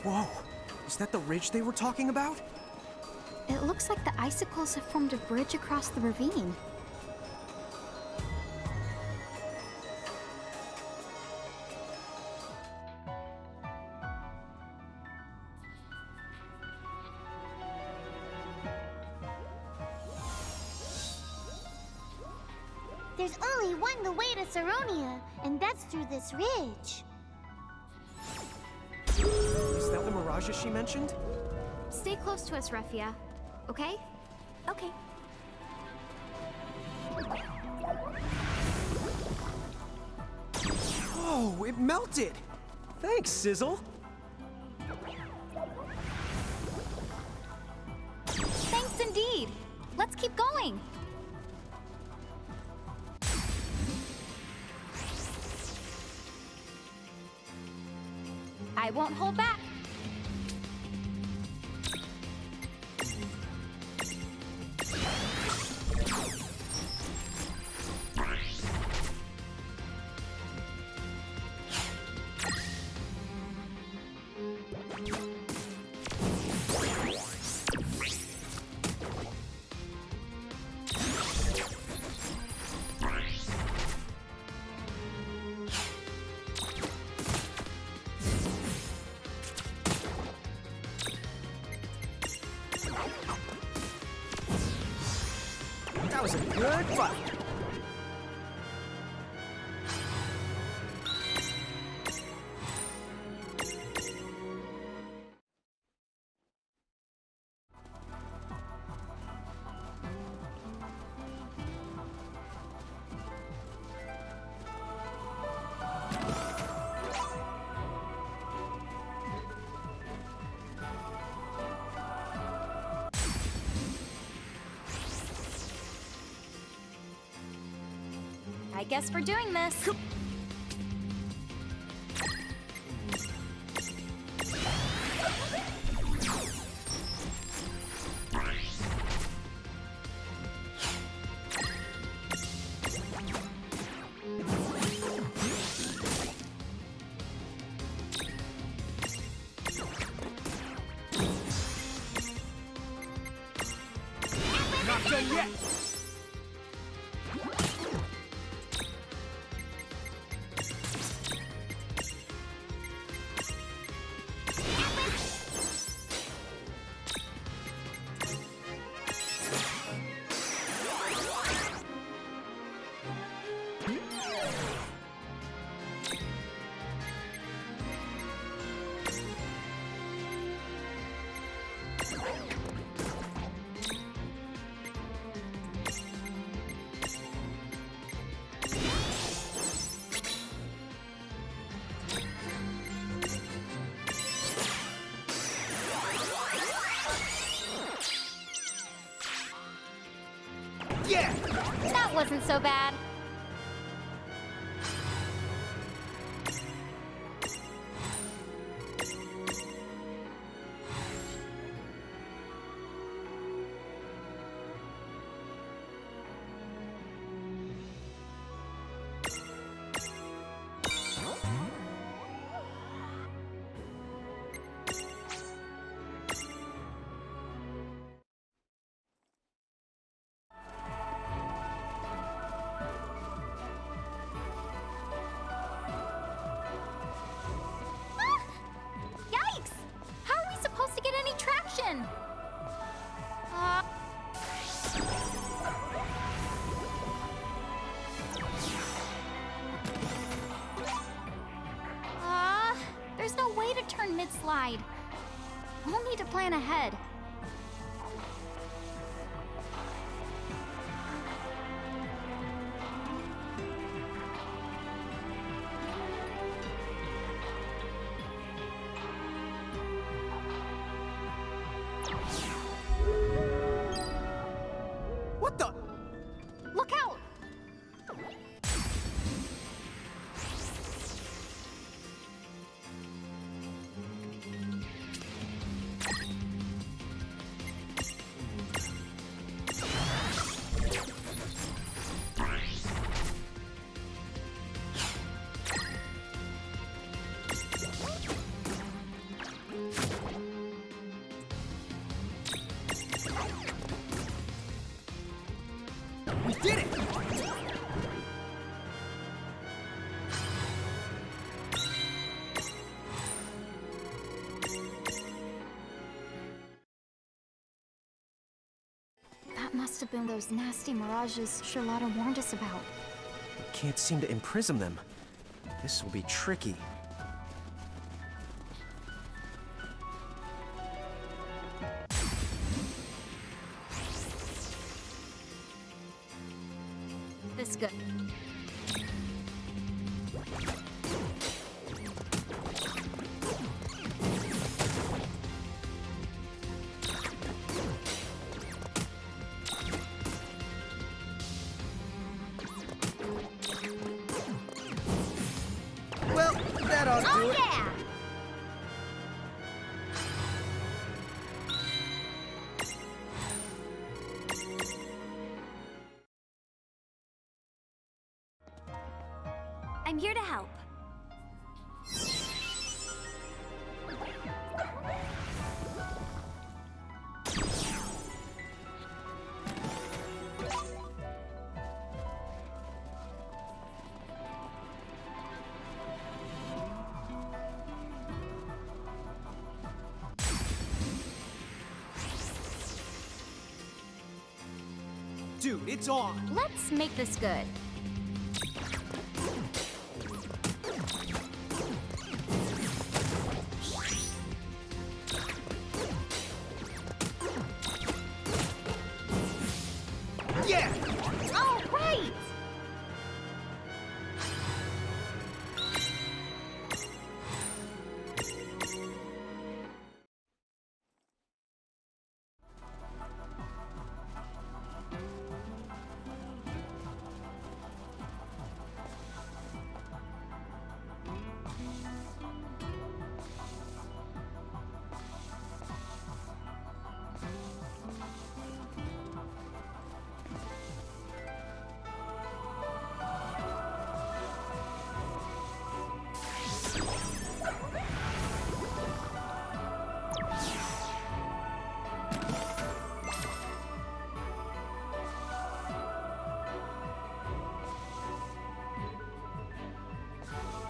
Whoa, is that the ridge they were talking about? It looks like the icicles have formed a bridge across the ravine. There's only one way to Saronia, and that's through this ridge. Is that the mirages she mentioned? Stay close to us, Refia. Okay? Okay. Whoa, it melted! Thanks, Sizzle! Thanks indeed. Let's keep going. I won't hold back. That was a good fight! I guess we're doing this. Not done yet! Yeah! That wasn't so bad. Yikes! How are we supposed to get any traction? There's no way to turn mid-slide. We'll need to plan ahead. What the? Look out! We did it! That must have been those nasty mirages Charlotta warned us about. Can't seem to imprison them. This will be tricky. This good. Well, that ought to do Oh, it. yeah! I'm here to help. Dude, it's on. Let's make this good. Yeah! All right!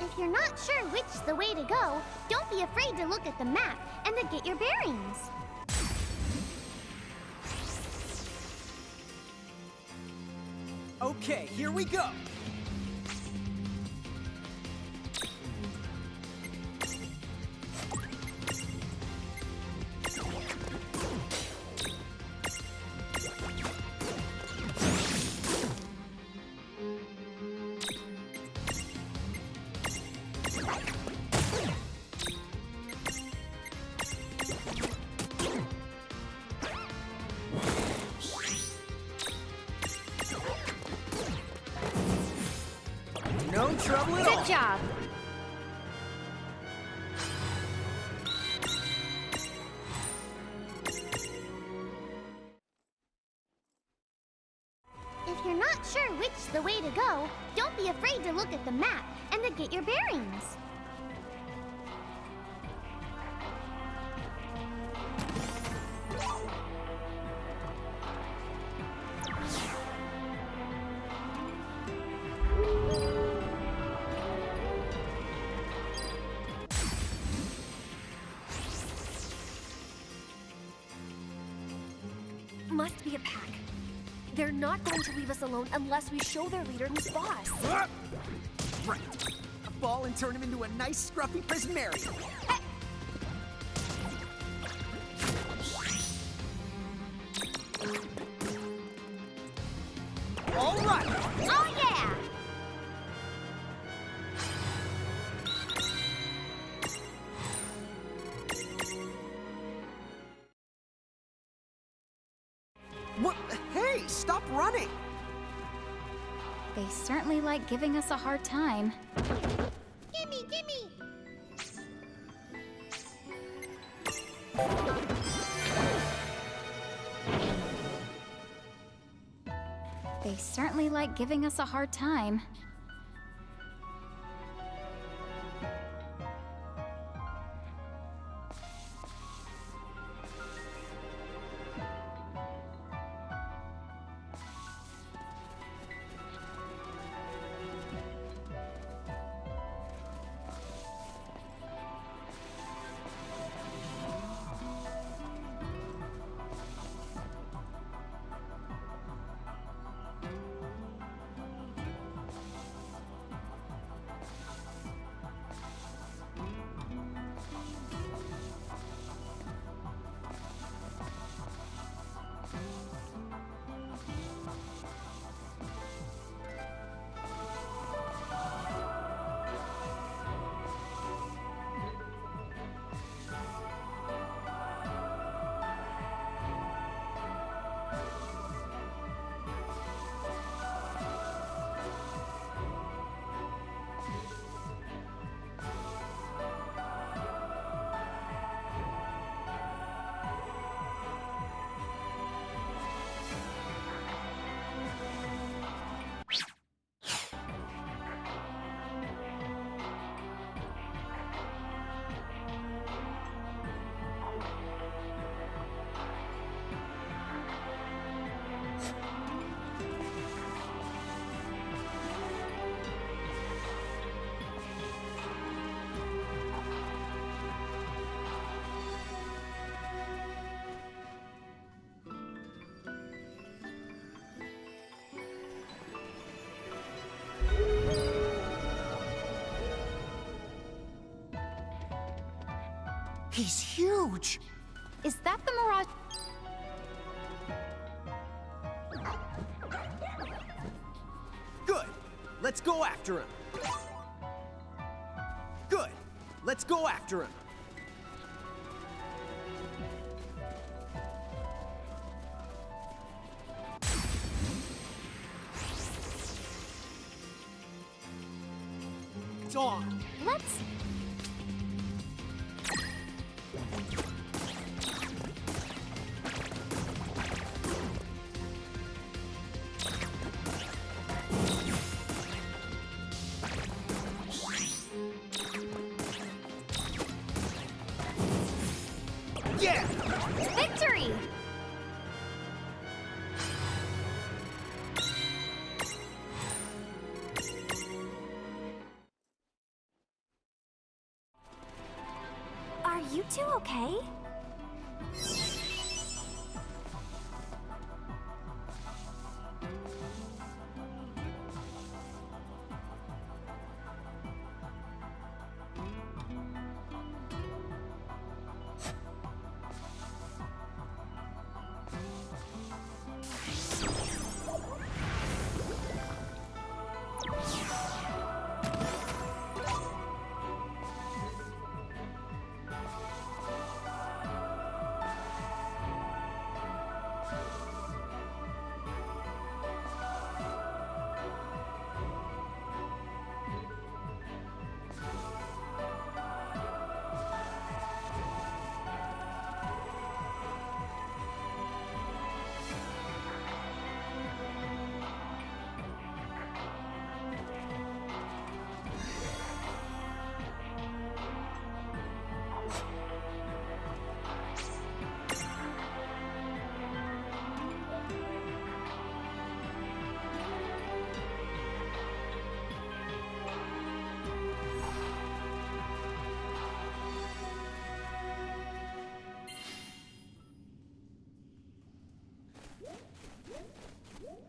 If you're not sure which's the way to go, don't be afraid to look at the map and to get your bearings. Okay, here we go. No trouble at all. Good job. If you're not sure which's the way to go, don't be afraid to look at the map and to get your bearings. Must be a pack. They're not going to leave us alone unless we show their leader who's boss. Right. A ball and turn him into a nice, scruffy prismarium. All right. Oh, yeah! What? Hey, stop running. They certainly like giving us a hard time. Gimme, gimme! They certainly like giving us a hard time. He's huge! Is that the Mirage? Good. Let's go after him. Good. Let's go after him. It's on. Let's... Yeah! Victory! Are you two okay?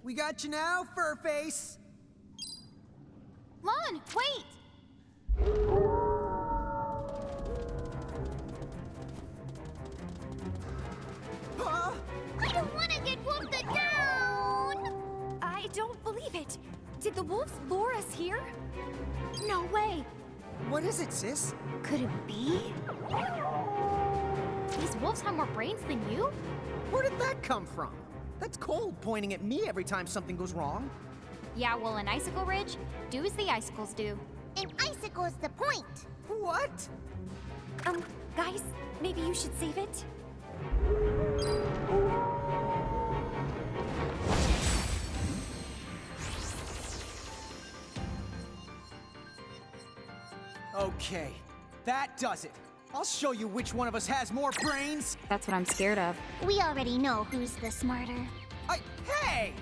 We got you now, Furface. Lon, wait! Huh? I don't want to get wolfed down! I don't believe it. Did the wolves lure us here? No way. What is it, sis? Could it be? These wolves have more brains than you? Where did that come from? That's Cold pointing at me every time something goes wrong. Yeah, well, in Icicle Ridge, do as the icicles do. An icicle's the point. What? Guys, maybe you should save it? Okay, that does it. I'll show you which one of us has more brains. That's what I'm scared of. We already know who's the smarter. Hey!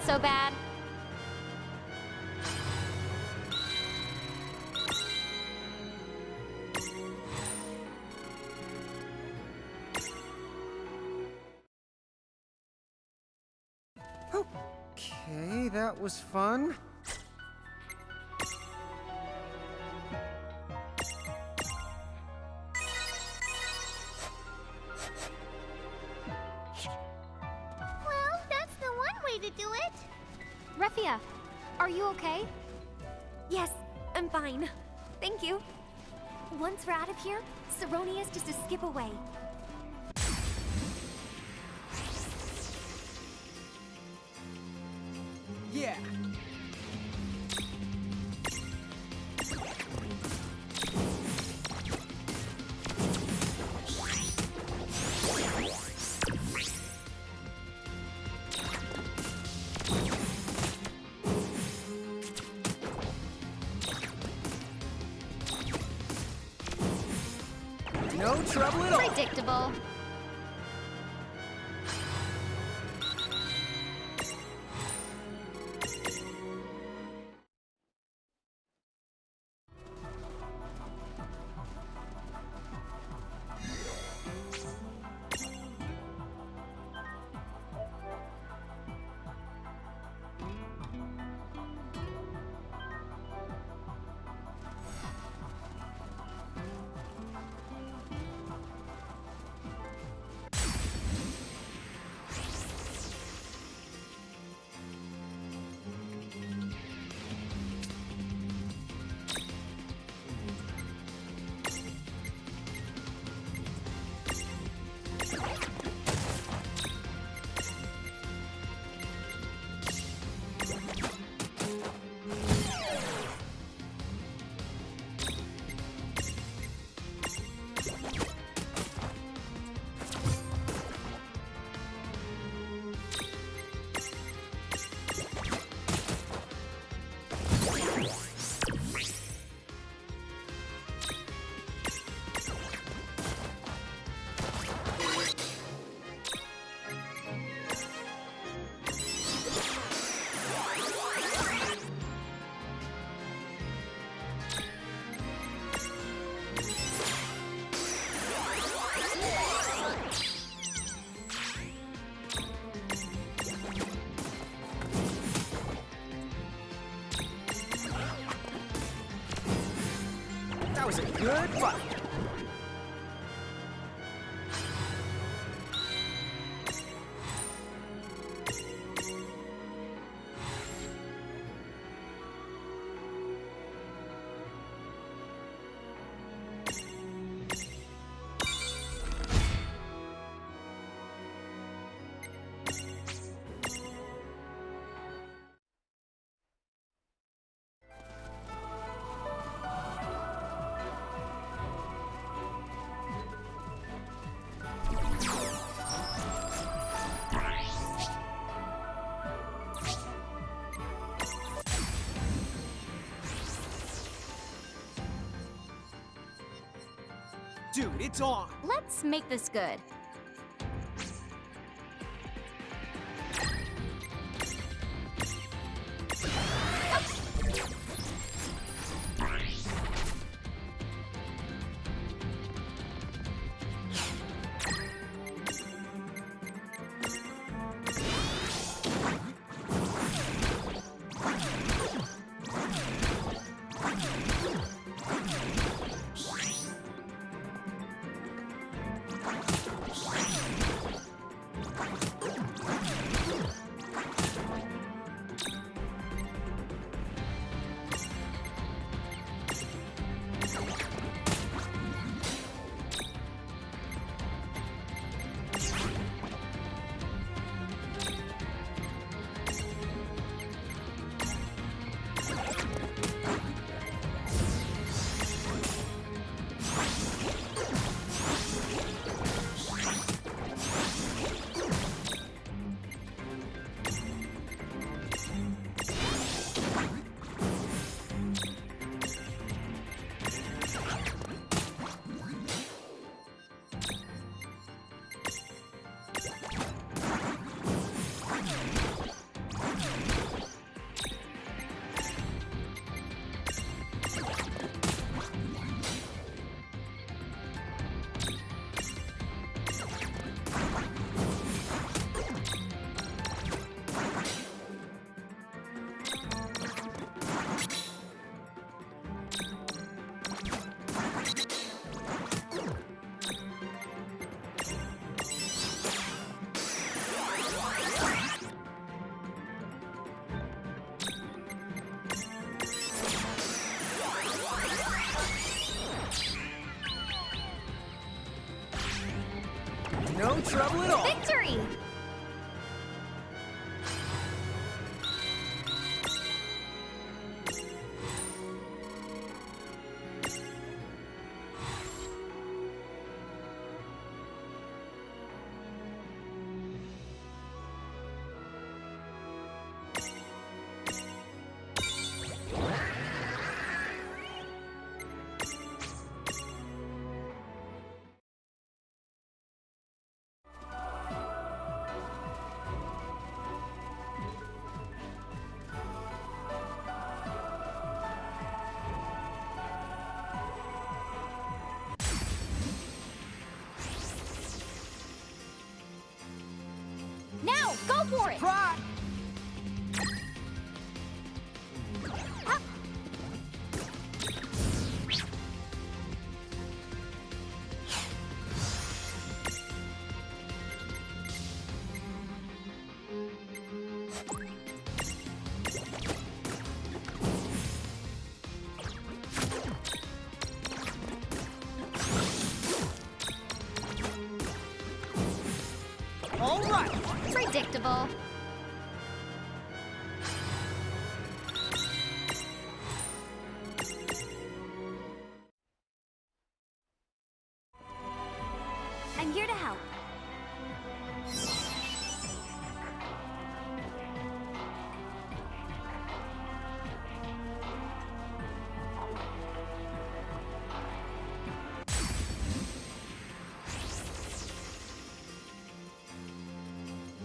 so bad. Okay, that was fun. Well, that's the one way to do it. Refia, are you okay? Yes, I'm fine. Thank you. Once we're out of here, Cerrone is just a skip away. Yeah. No trouble at all. Predictable. That was a good fight. Dude, it's on. Let's make this good. trouble at all. Victory! Now, go for it! Try! All right! Predictable. I'm here to help.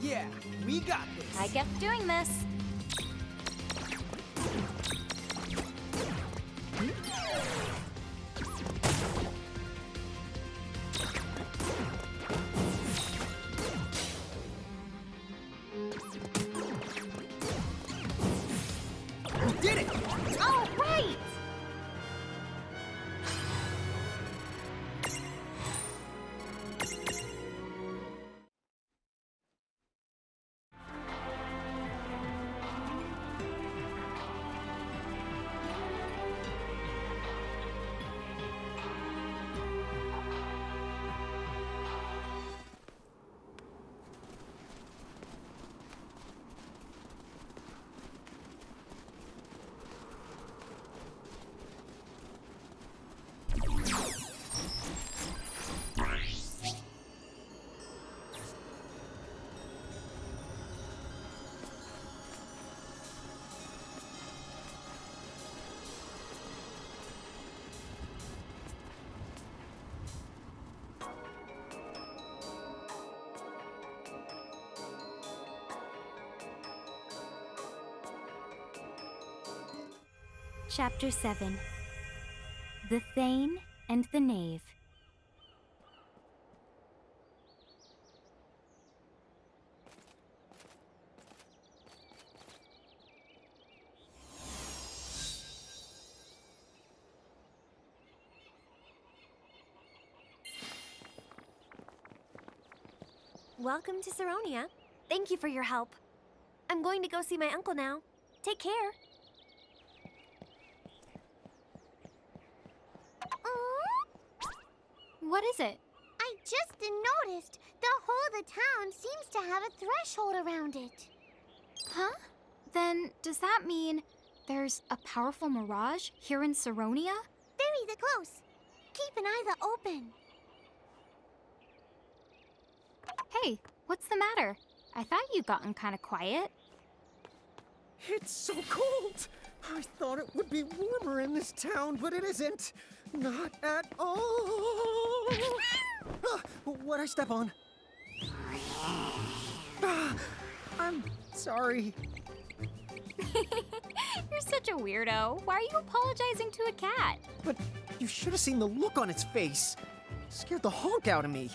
Yeah, we got this. I kept doing this. We did it! All right! Chapter 7 The Thane and the Knave. Welcome to Saronia. Thank you for your help. I'm going to go see my uncle now. Take care. What is it? I just noticed the whole of the town seems to have a threshold around it. Huh? Then does that mean there's a powerful mirage here in Saronia? Very close. Keep an eye open. Hey, what's the matter? I thought you'd gotten kind of quiet. It's so cold! I thought it would be warmer in this town, but it isn't. Not at all. What'd I step on? I'm sorry. You're such a weirdo. Why are you apologizing to a cat? But you should have seen the look on its face. It scared the honk out of me.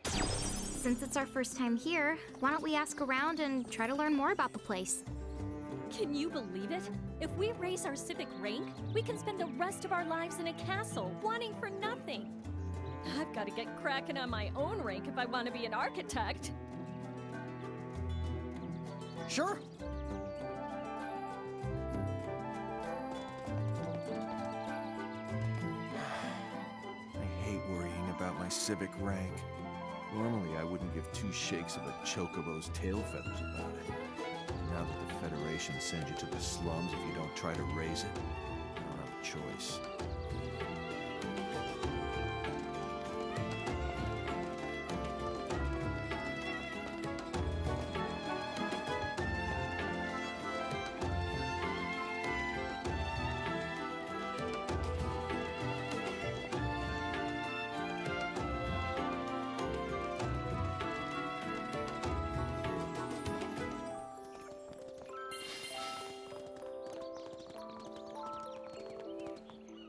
Since it's our first time here, why don't we ask around and try to learn more about the place? Can you believe it? If we raise our civic rank, we can spend the rest of our lives in a castle, wanting for nothing. I've got to get cracking on my own rank if I want to be an architect. Sure. I hate worrying about about my civic rank. Normally, I wouldn't give two shakes of a chocobo's tail feathers about it. Now that the Federation sends you to the slums if you don't try to raise it, I don't have a choice.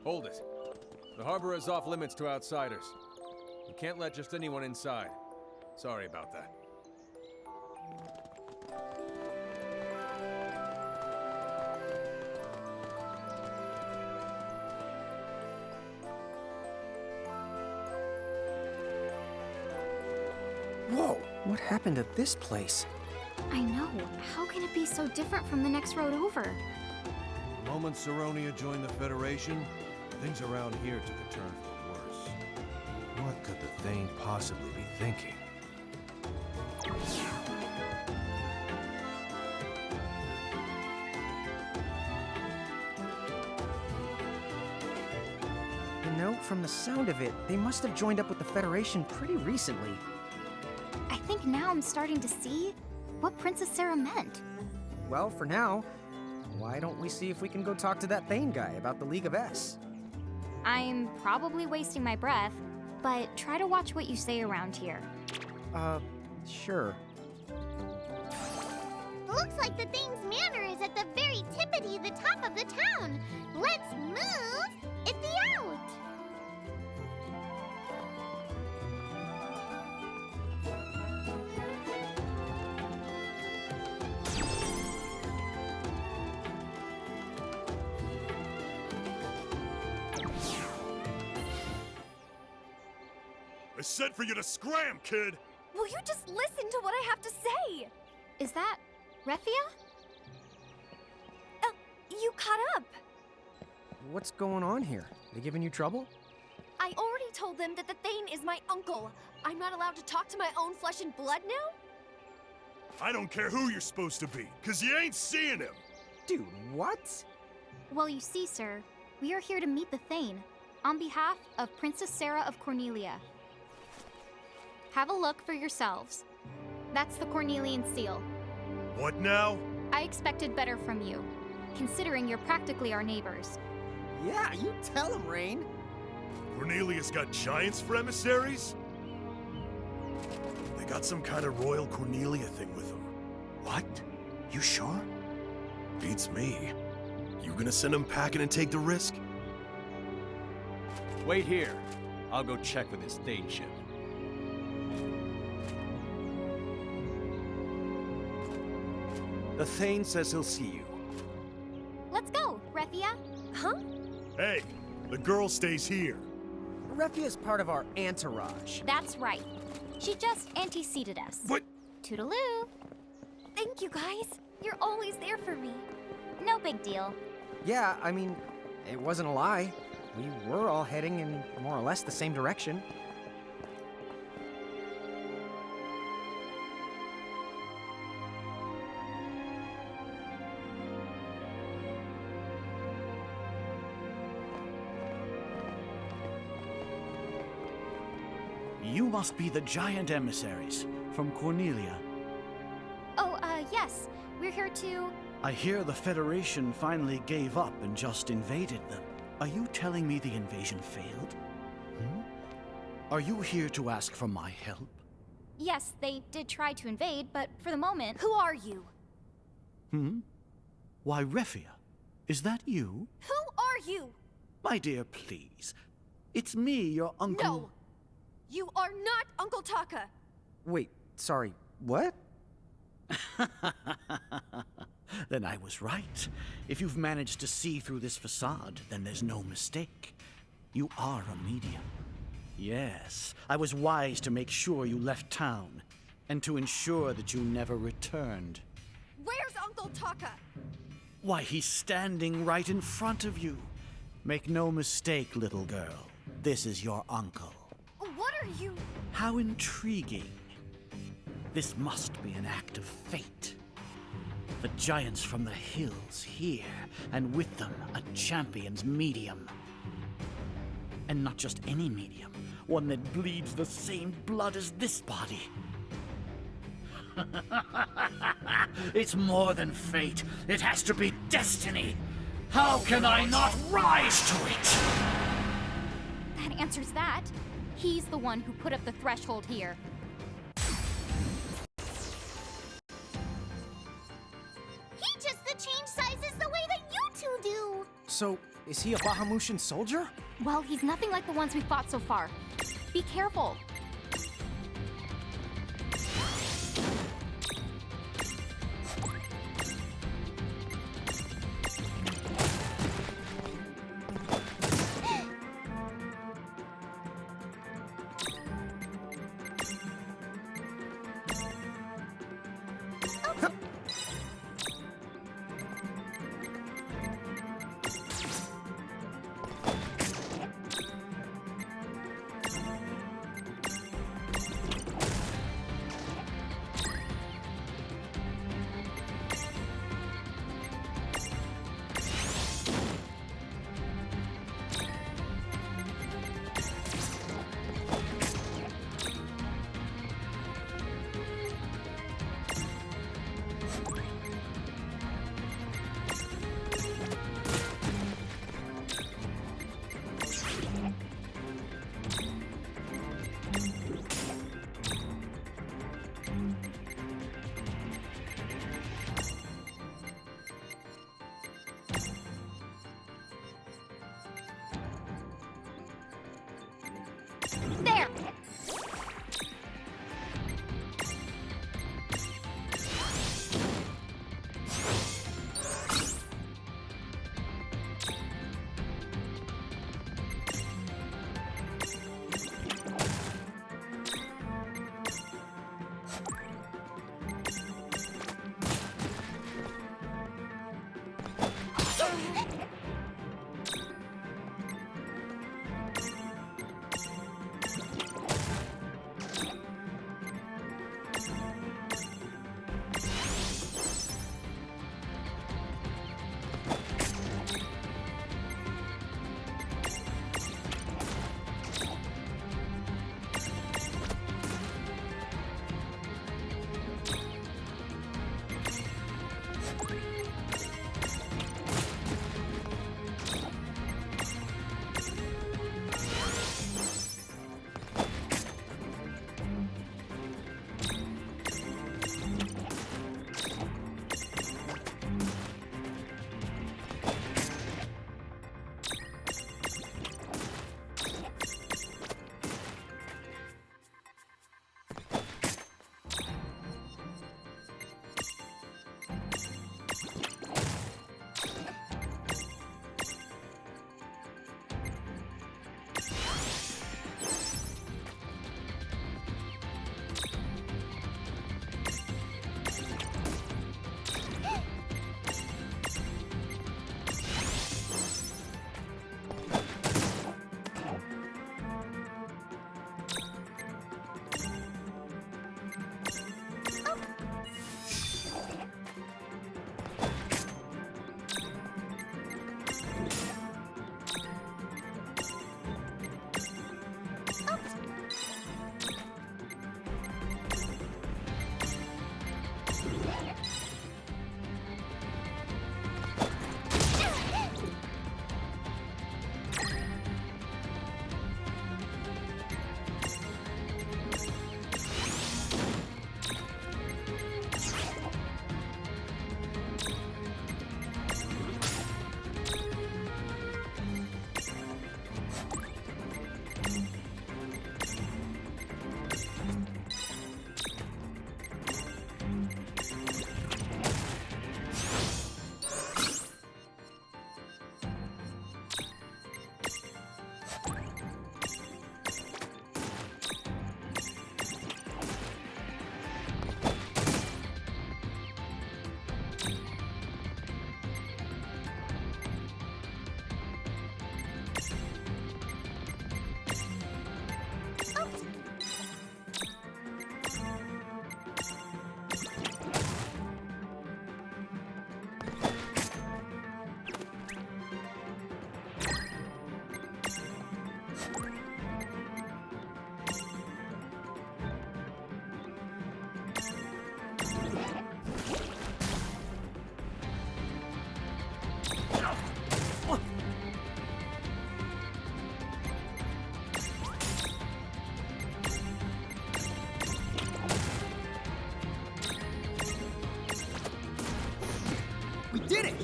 Hold it. The harbor is off limits to outsiders. You can't let just anyone inside. Sorry about that. Whoa, what happened to this place? I know. How can it be so different from the next road over? The moment Saronia joined the Federation, things around here took a turn for the worse. What could the Thane possibly be thinking? You know, from the sound of it, they must have joined up with the Federation pretty recently. I think now I'm starting to see what Princess Sarah meant. Well, for now, why don't we see if we can go talk to that Thane guy about the League of S? I'm probably wasting my breath, but try to watch what you say around here. Sure. Looks like the Thane's manor is at the very tippity the top of the town. Let's move it out. I said for you to scram, kid! Will you just listen to what I have to say? Is that Refia? You caught up. What's going on here? They giving you trouble? I already told them that the Thane is my uncle. I'm not allowed to talk to my own flesh and blood now? I don't care who you're supposed to be, cause you ain't seeing him! Dude, what? Well, you see, sir, we are here to meet the Thane on behalf of Princess Sarah of Cornelia. Have a look for yourselves. That's the Cornelian seal. What now? I expected better from you, considering you're practically our neighbors. Yeah, you tell him, Rain. Cornelius got giants for emissaries? They got some kind of royal Cornelia thing with them. What? You sure? Beats me. You gonna send him packing and take the risk? Wait here. I'll go check with his Thane ship. The Thane says he'll see you. Let's go, Refia. Huh? Hey, the girl stays here. Refia's part of our entourage. That's right. She just anteceded us. What? Toodaloo. Thank you, guys. You're always there for me. No big deal. Yeah, I mean, it wasn't a lie. We were all heading in more or less the same direction. You must be the giant emissaries from Cornelia. Oh, yes. We're here to... I hear the Federation finally gave up and just invaded them. Are you telling me the invasion failed? Are you here to ask for my help? Yes, they did try to invade, but for the moment... Who are you? Why, Refia, is that you? Who are you? My dear, please. It's me, your uncle. No! You are not Uncle Taka! Wait, sorry, what? Then I was right. If you've managed to see through this facade, then there's no mistake. You are a medium. Yes, I was wise to make sure you left town, and to ensure that you never returned. Where's Uncle Taka? Why, he's standing right in front of you. Make no mistake, little girl. This is your uncle. What are you? How intriguing. This must be an act of fate. The giants from the hills here, and with them a champion's medium. And not just any medium, one that bleeds the same blood as this body. It's more than fate. It has to be destiny. How can I not rise to it? That answers that. He's the one who put up the threshold here. He just changed sizes the way that you two do. So, is he a Bahamutian soldier? Well, he's nothing like the ones we fought so far. Be careful. We did it!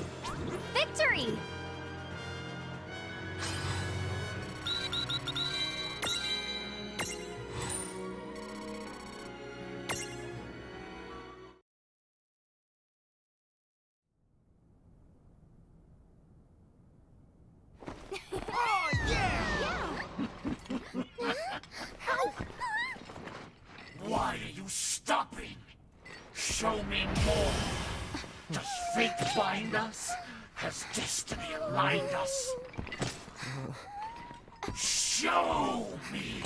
Victory! Oh, yeah! Why are you stopping? Show me more. Does fate bind us? Has destiny aligned us? Show me!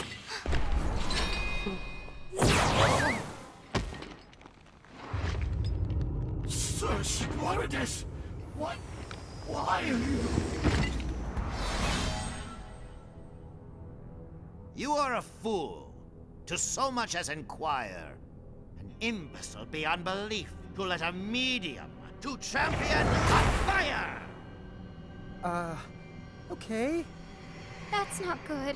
Sir Spartacus! What? Why are you... You are a fool to so much as inquire. An imbecile beyond belief to let a medium to champion a fire! Okay. That's not good.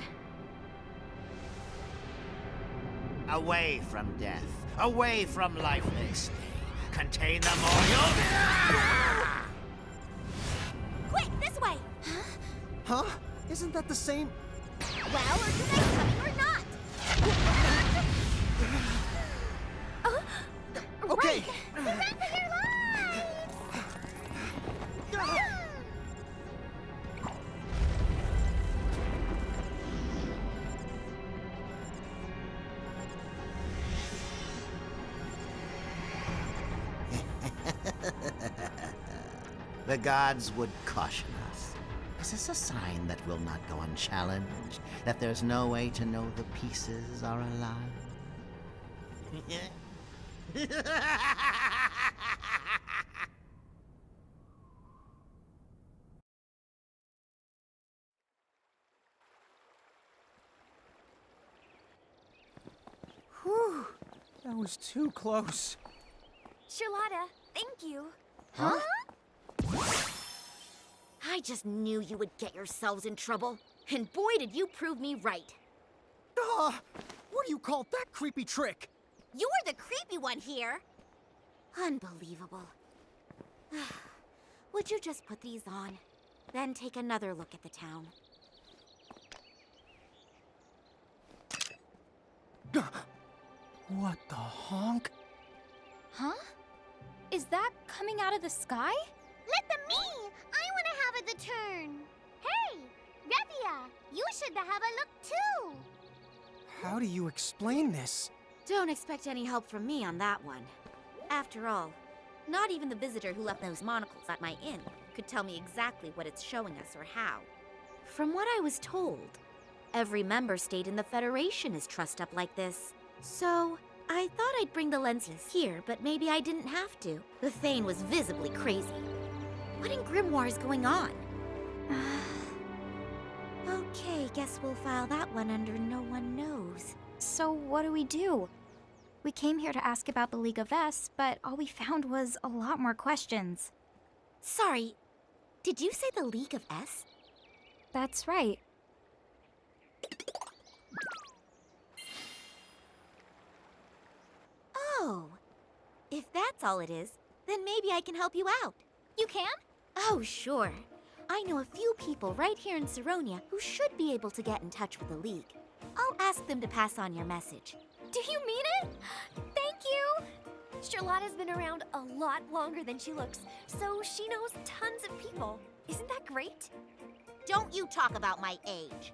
Away from death, away from lifeless. Contain them or you'll... Quick, this way! Huh? Isn't that the same? Well, are you guys coming or not? Okay. Run for your lives! The gods would caution us. Is this a sign that will not go unchallenged? That there's no way to know the pieces are alive? Whew. That was too close. Charlotta, thank you. Huh? I just knew you would get yourselves in trouble. And boy, did you prove me right. What do you call that creepy trick? You were the creepy one here. Unbelievable. Would you just put these on, then take another look at the town? What the honk? Huh? Is that coming out of the sky? Let them me! I want to have the turn. Hey, Revia, you should have a look too. How do you explain this? Don't expect any help from me on that one. After all, not even the visitor who left those monocles at my inn could tell me exactly what it's showing us or how. From what I was told, every member state in the Federation is trussed up like this. So, I thought I'd bring the lenses here, but maybe I didn't have to. The Thane was visibly crazy. What in Grimoire is going on? Okay, guess we'll file that one under no one knows. So what do we do? We came here to ask about the League of S, but all we found was a lot more questions. Sorry, did you say the League of S? That's right. Oh, if that's all it is, then maybe I can help you out. You can? Oh, sure. I know a few people right here in Saronia who should be able to get in touch with the League. I'll ask them to pass on your message. Do you mean it? Thank you! Charlotta's been around a lot longer than she looks, so she knows tons of people. Isn't that great? Don't you talk about my age.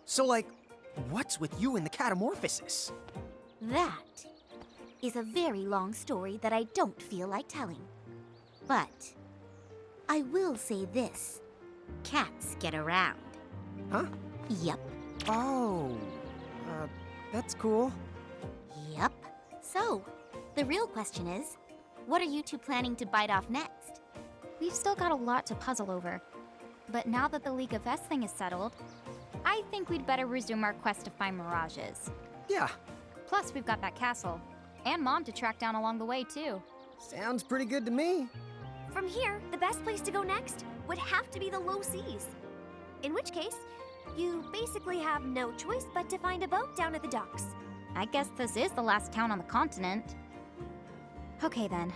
So, like, what's with you and the catamorphosis? That is a very long story that I don't feel like telling. But I will say this. Cats get around. Huh? Yep. Oh, that's cool. Yep. So, the real question is, what are you two planning to bite off next? We've still got a lot to puzzle over. But now that the League of S thing is settled, I think we'd better resume our quest to find mirages. Yeah. Plus, we've got that castle. And Mom to track down along the way, too. Sounds pretty good to me. From here, the best place to go next would have to be the low seas. In which case, you basically have no choice but to find a boat down at the docks. I guess this is the last town on the continent. Okay then,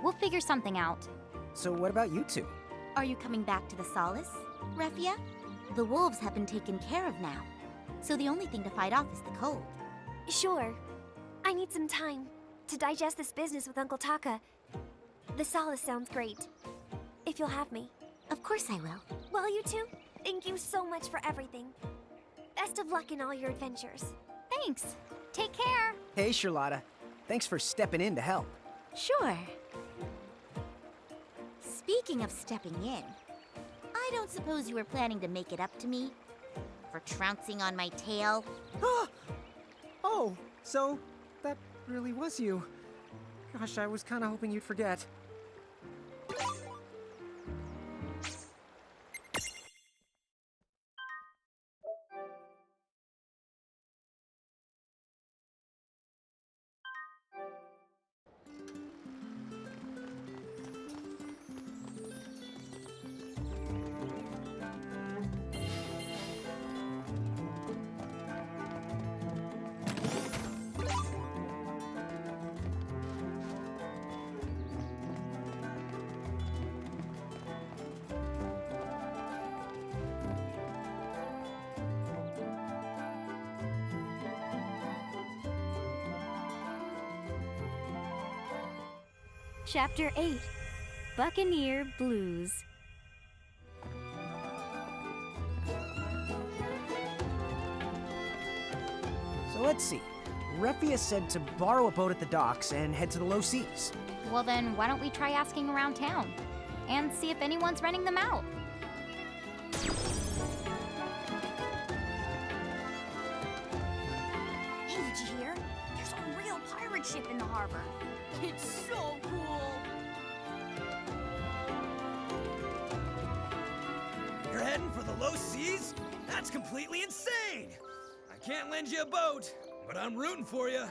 We'll figure something out. So what about you two? Are you coming back to the Solace, Refia? The wolves have been taken care of now, so the only thing to fight off is the cold. Sure. I need some time to digest this business with Uncle Taka. The Solace sounds great. If you'll have me. Of course I will. Well, you two, thank you so much for everything. Best of luck in all your adventures. Thanks. Take care. Hey, Charlotta. Thanks for stepping in to help. Sure. Speaking of stepping in, I don't suppose you were planning to make it up to me? For trouncing on my tail? Oh, so that really was you. Gosh, I was kind of hoping you'd forget. Chapter 8, Buccaneer Blues. So let's see. Refia said to borrow a boat at the docks and head to the low seas. Well then, why don't we try asking around town? And see if anyone's renting them out. Hey, did you hear? There's a real pirate ship in the harbor. It's so cool. You're heading for the low seas? That's completely insane! I can't lend you a boat, but I'm rooting for you.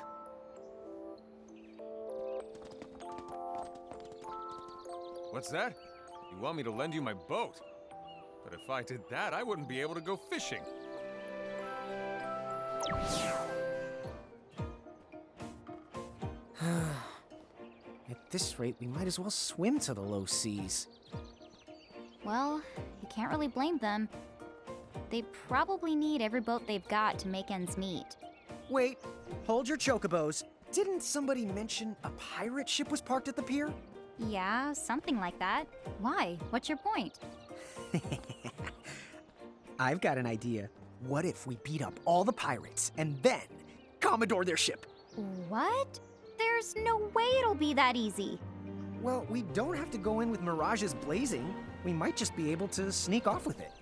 What's that? You want me to lend you my boat? But if I did that, I wouldn't be able to go fishing. At this rate, we might as well swim to the low seas. Well, you can't really blame them. They probably need every boat they've got to make ends meet. Wait, hold your chocobos. Didn't somebody mention a pirate ship was parked at the pier? Yeah, something like that. Why? What's your point? I've got an idea. What if we beat up all the pirates and then Commodore their ship? What? There's no way it'll be that easy. Well, we don't have to go in with mirages blazing. We might just be able to sneak off with it.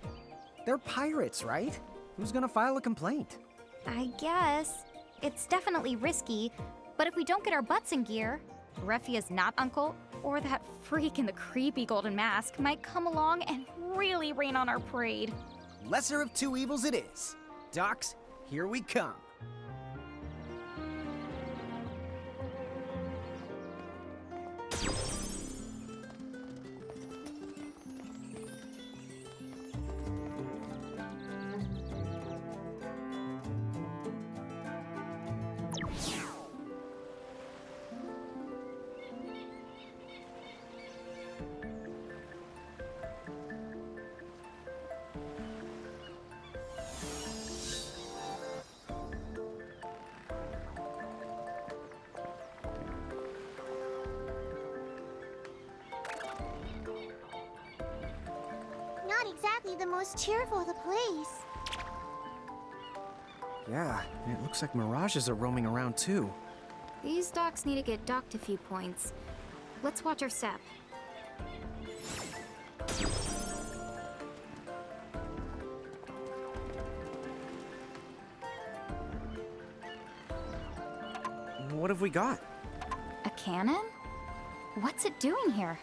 They're pirates, right? Who's gonna file a complaint? I guess. It's definitely risky, but if we don't get our butts in gear, Refia's not uncle, or that freak in the creepy golden mask might come along and really rain on our parade. Lesser of two evils it is. Docs, here we come. Not exactly the most cheerful of the place. Yeah, and it looks like mirages are roaming around too. These docks need to get docked a few points. Let's watch our step. What have we got? A cannon? What's it doing here?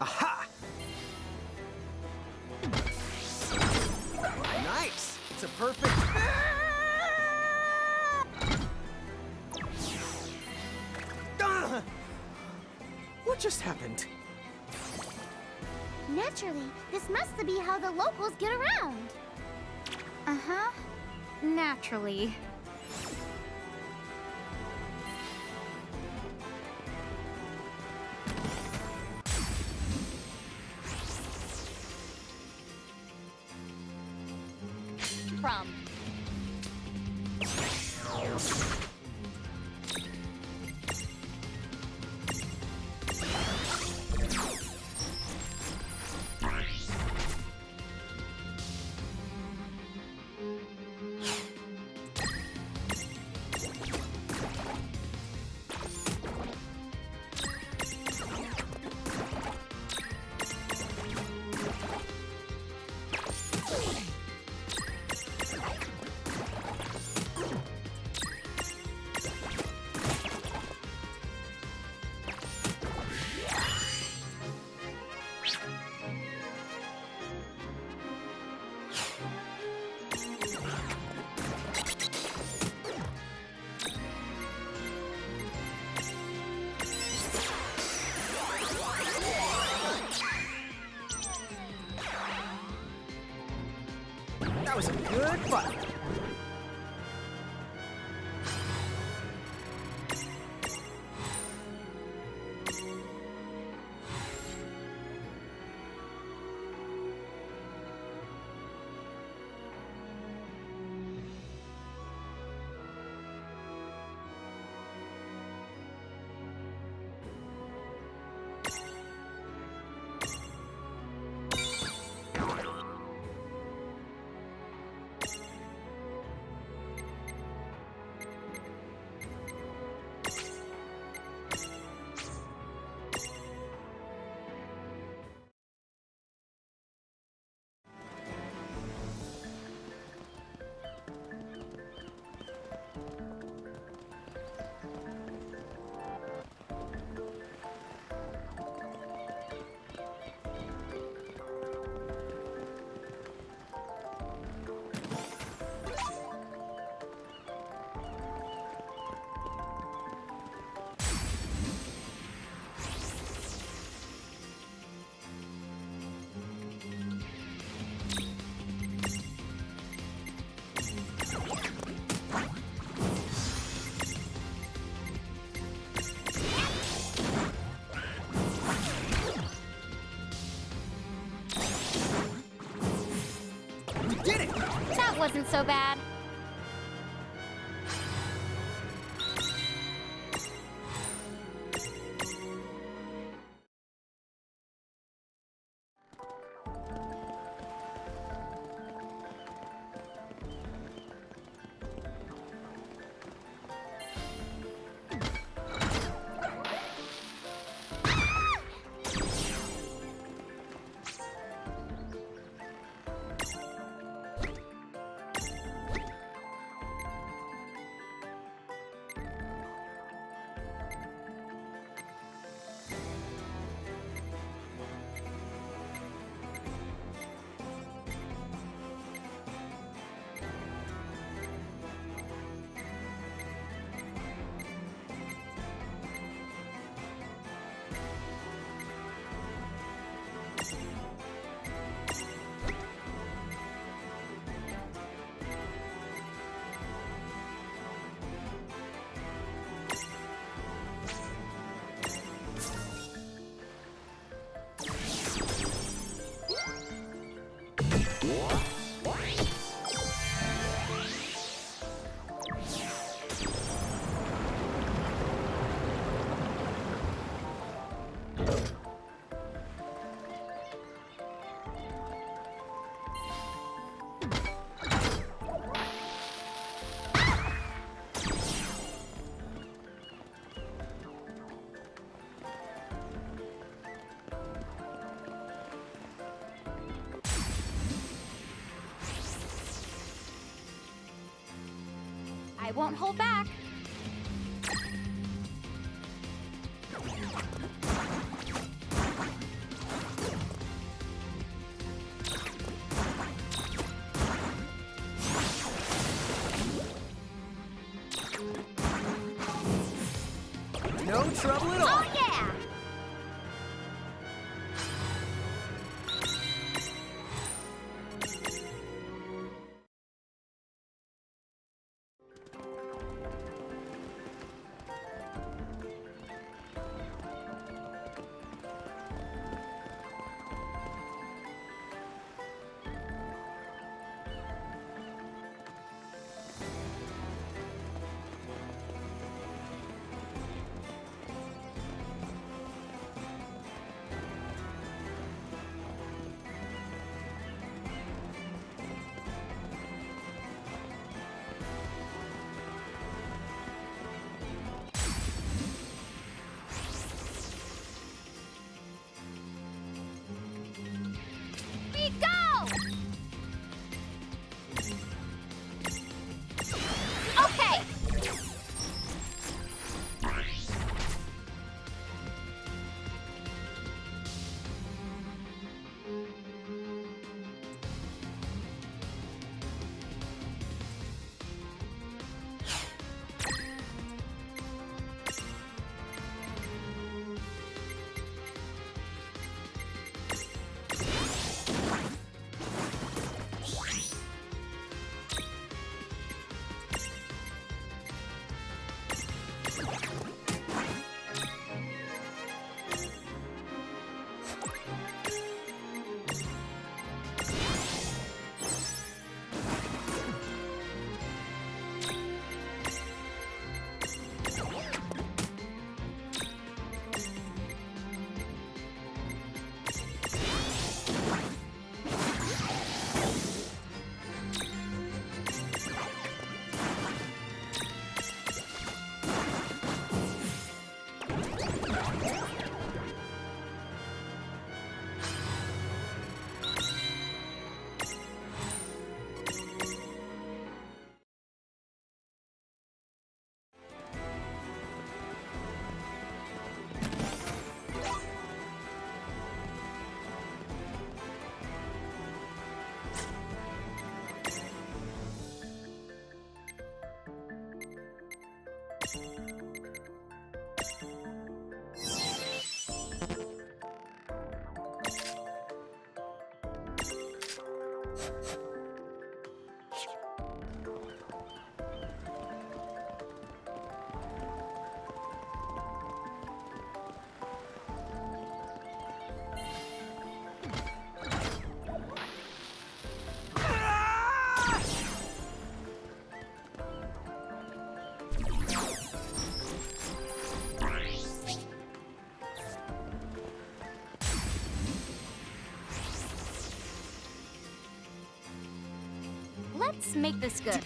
Aha! Nice! It's a perfect... Ah! What just happened? Naturally, this must be how the locals get around. Uh-huh. Naturally. from. That was a good fight. That wasn't so bad. I won't hold back. No trouble at all. Oh, yeah! Let's make this good.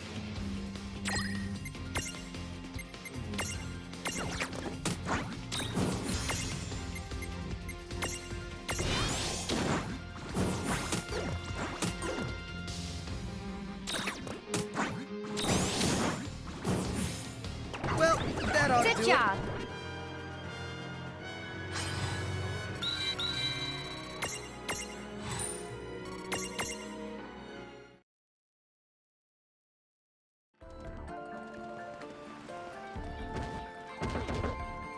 Well, that ought to Good do it. job.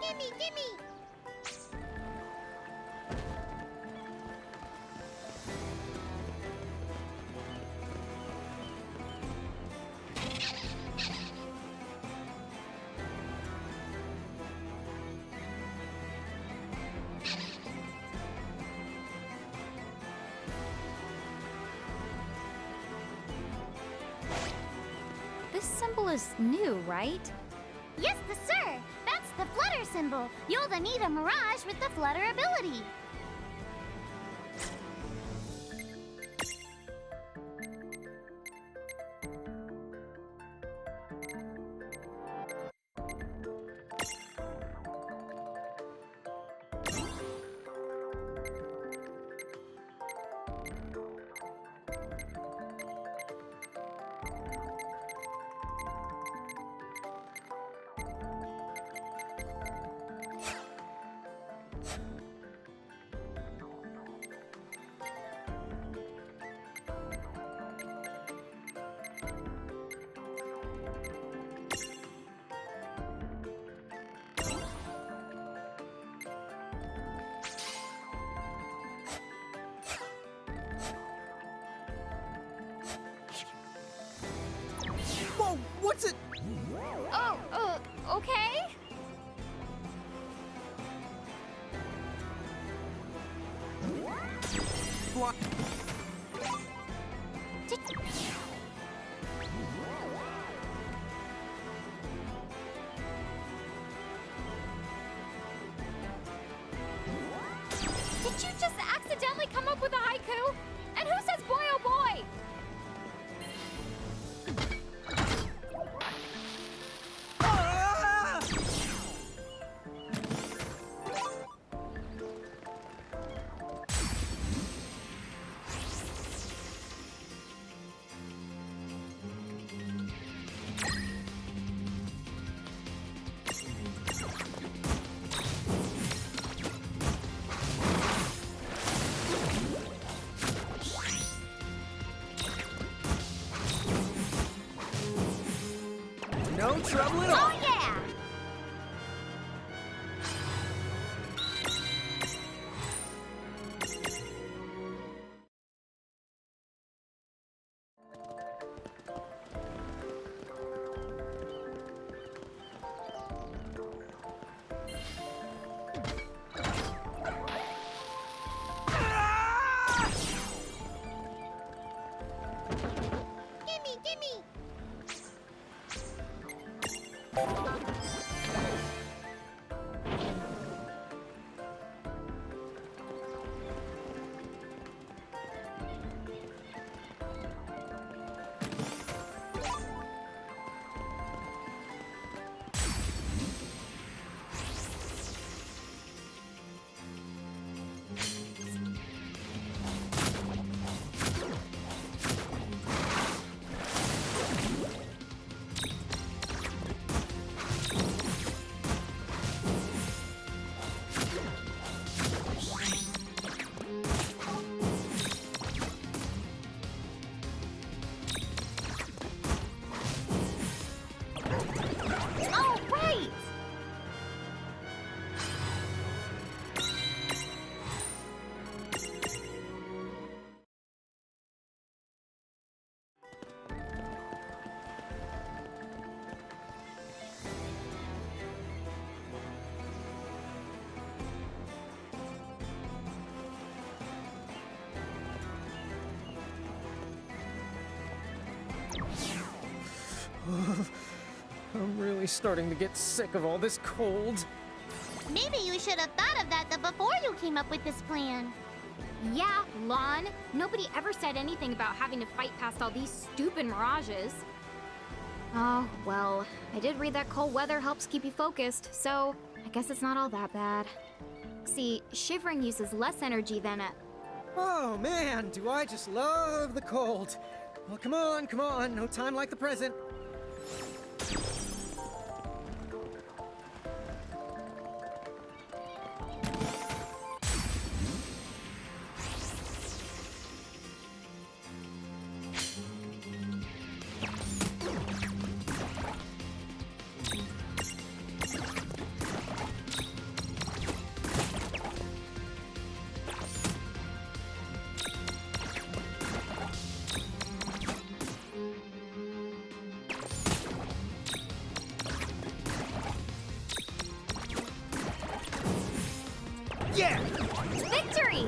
Gimme, gimme! This symbol is new, right? Yes, sir! That's the flutter symbol. You'll then need a mirage with the flutter ability. Whoa, what's it? Oh, okay. Fly. Did you just accidentally come up with a haiku? And who says boy oh boy? Ah! No trouble at all. Oh, yeah! Gimme, gimme! Oh, right! I'm really starting to get sick of all this cold. Maybe you should have thought of that before you came up with this plan. Yeah, Lon. Nobody ever said anything about having to fight past all these stupid mirages. Oh, well, I did read that cold weather helps keep you focused, so I guess it's not all that bad. See, shivering uses less energy than a... Oh man, do I just love the cold. Well, come on, no time like the present. Yeah! Victory!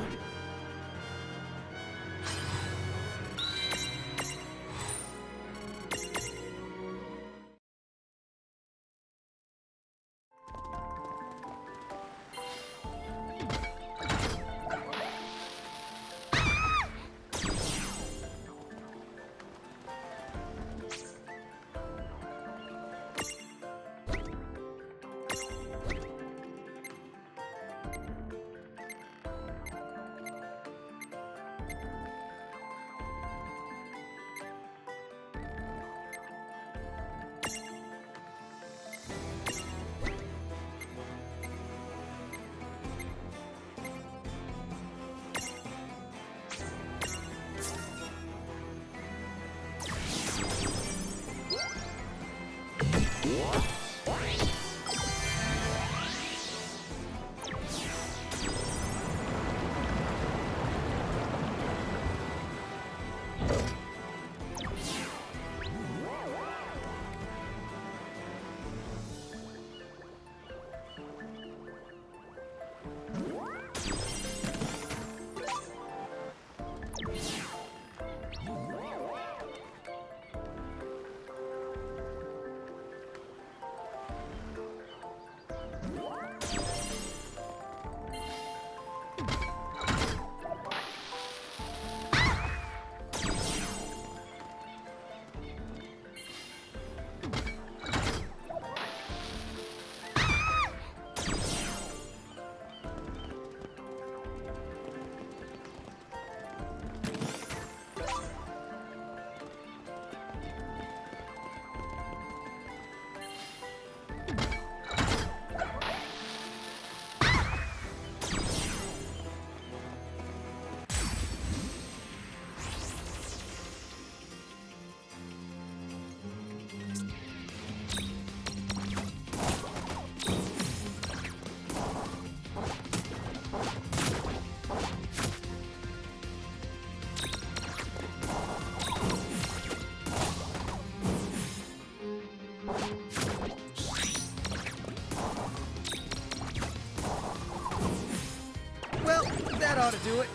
Well, that ought to do it.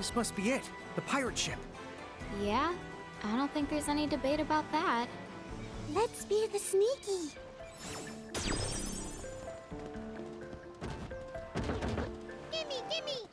This must be it. The pirate ship. Yeah, I don't think there's any debate about that. Let's be the sneaky. Gimme, gimme!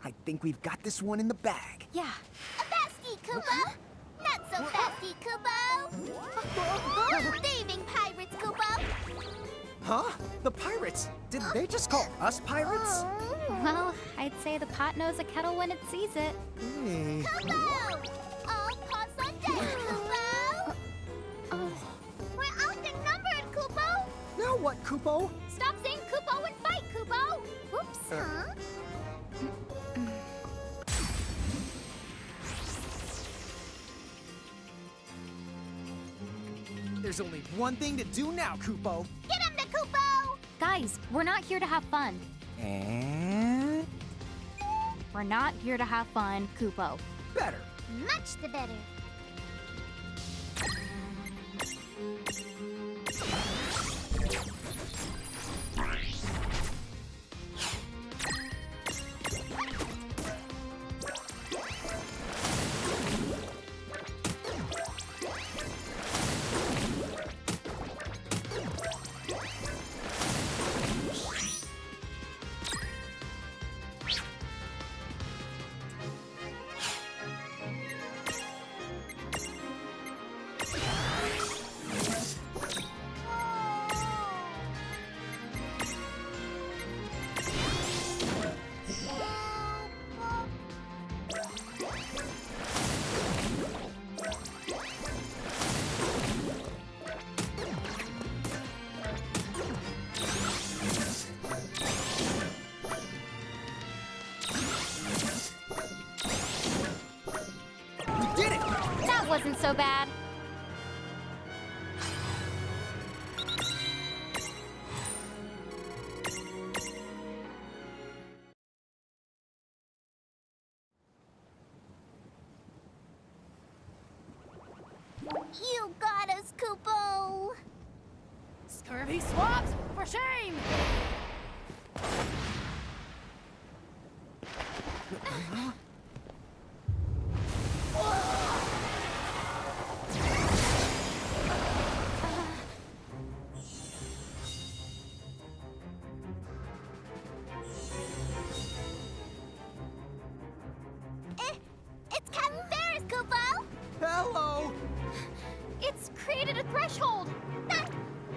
I think we've got this one in the bag. Yeah. A basky, Kupo! Not so fasty, Kupo! Thieving pirates, Kupo! Huh? The pirates? Did they just call us pirates? Well, I'd say the pot knows a kettle when it sees it. Hey. Kupo! All pots on deck, Kupo! We're outnumbered, Kupo! Now what, Kupo? Stop saying Kupo and fight, Kupo! Whoops, huh? There's only one thing to do now, Kupo. Get him, the Kupo! Guys, we're not here to have fun. And We're not here to have fun, Kupo. better. Much the better. Wasn't so bad. You got us, Kupo! Scurvy swabs, for shame! It's Captain Ferris, Kupo! Hello! It's created a threshold! That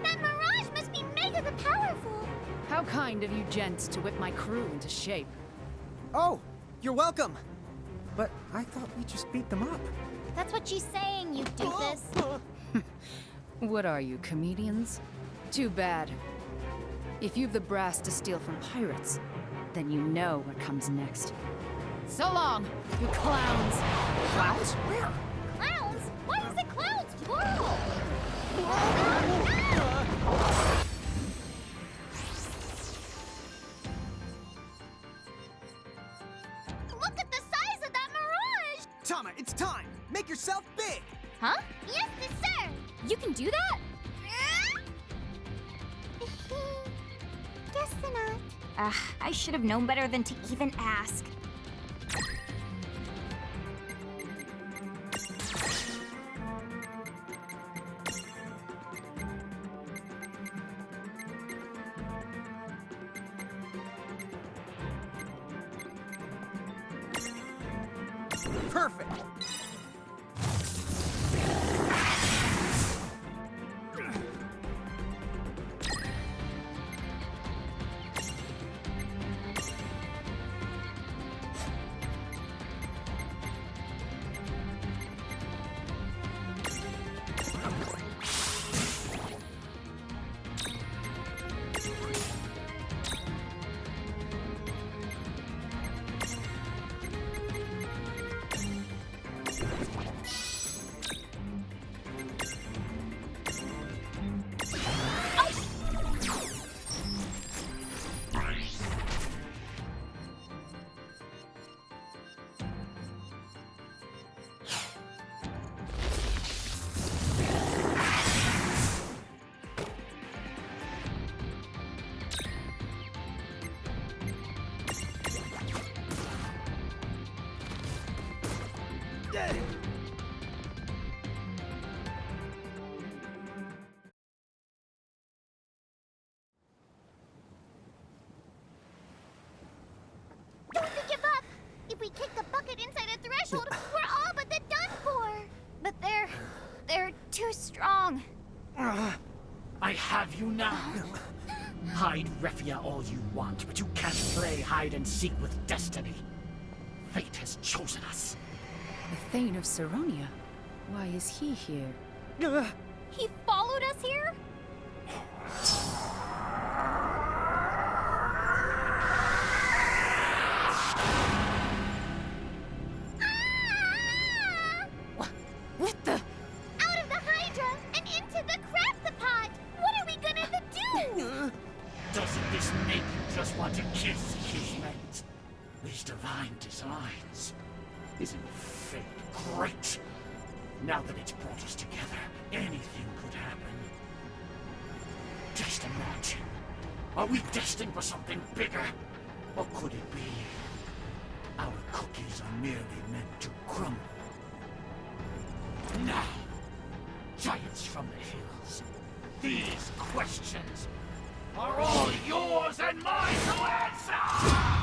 mirage must be mega powerful! How kind of you gents to whip my crew into shape. Oh, you're welcome. But I thought we just beat them up. That's what she's saying, you doofus. What are you, comedians? Too bad. If you've the brass to steal from pirates, then you know what comes next. So long, you clowns! Clowns? Where? Clowns? Why is it clowns, plural? Look at the size of that mirage! Tama, it's time! Make yourself big! Huh? Yes, sir! You can do that? Guess not. I should have known better than to even ask. Perfect! if we kick the bucket inside a threshold, we're all but the done for. But they're too strong. I have you now. Hide Refia all you want, but you can't play hide and seek with destiny. Fate has chosen us. The Thane of Saronia? Why is he here? He followed us here? What the? Out of the Hydra and into the Crapthapod! What are we gonna do? Doesn't this make you just want to kiss humans? These divine designs. Isn't fate great? Now that it's brought us together, anything could happen. Just imagine. Are we destined for something bigger? Or could it be our cookies are merely meant to crumble? Now, giants from the hills, these questions are all yours and mine to answer!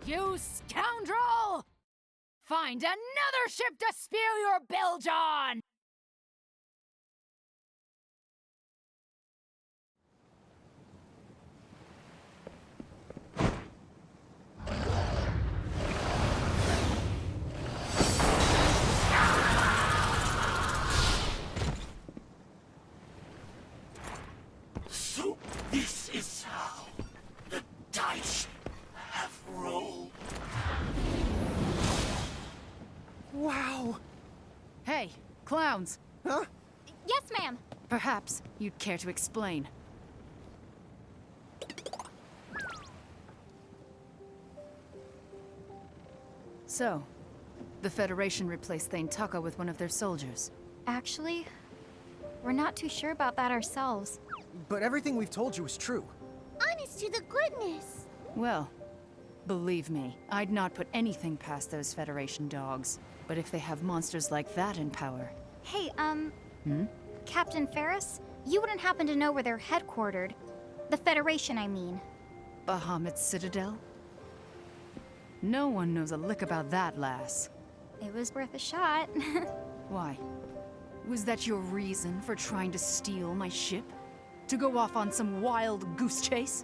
You scoundrel! Find another ship to spew your bilge on! So this is how the dice have rolled. Wow! Hey, clowns! Huh? Yes, ma'am. Perhaps you'd care to explain. So, the Federation replaced Thane Taka with one of their soldiers. Actually, we're not too sure about that ourselves. But everything we've told you is true. Honest to the goodness. Well, believe me, I'd not put anything past those Federation dogs. But if they have monsters like that in power... Hey, Captain Ferris, you wouldn't happen to know where they're headquartered. The Federation, I mean. Bahamut's Citadel? No one knows a lick about that, lass. It was worth a shot. Why? Was that your reason for trying to steal my ship? To go off on some wild goose chase?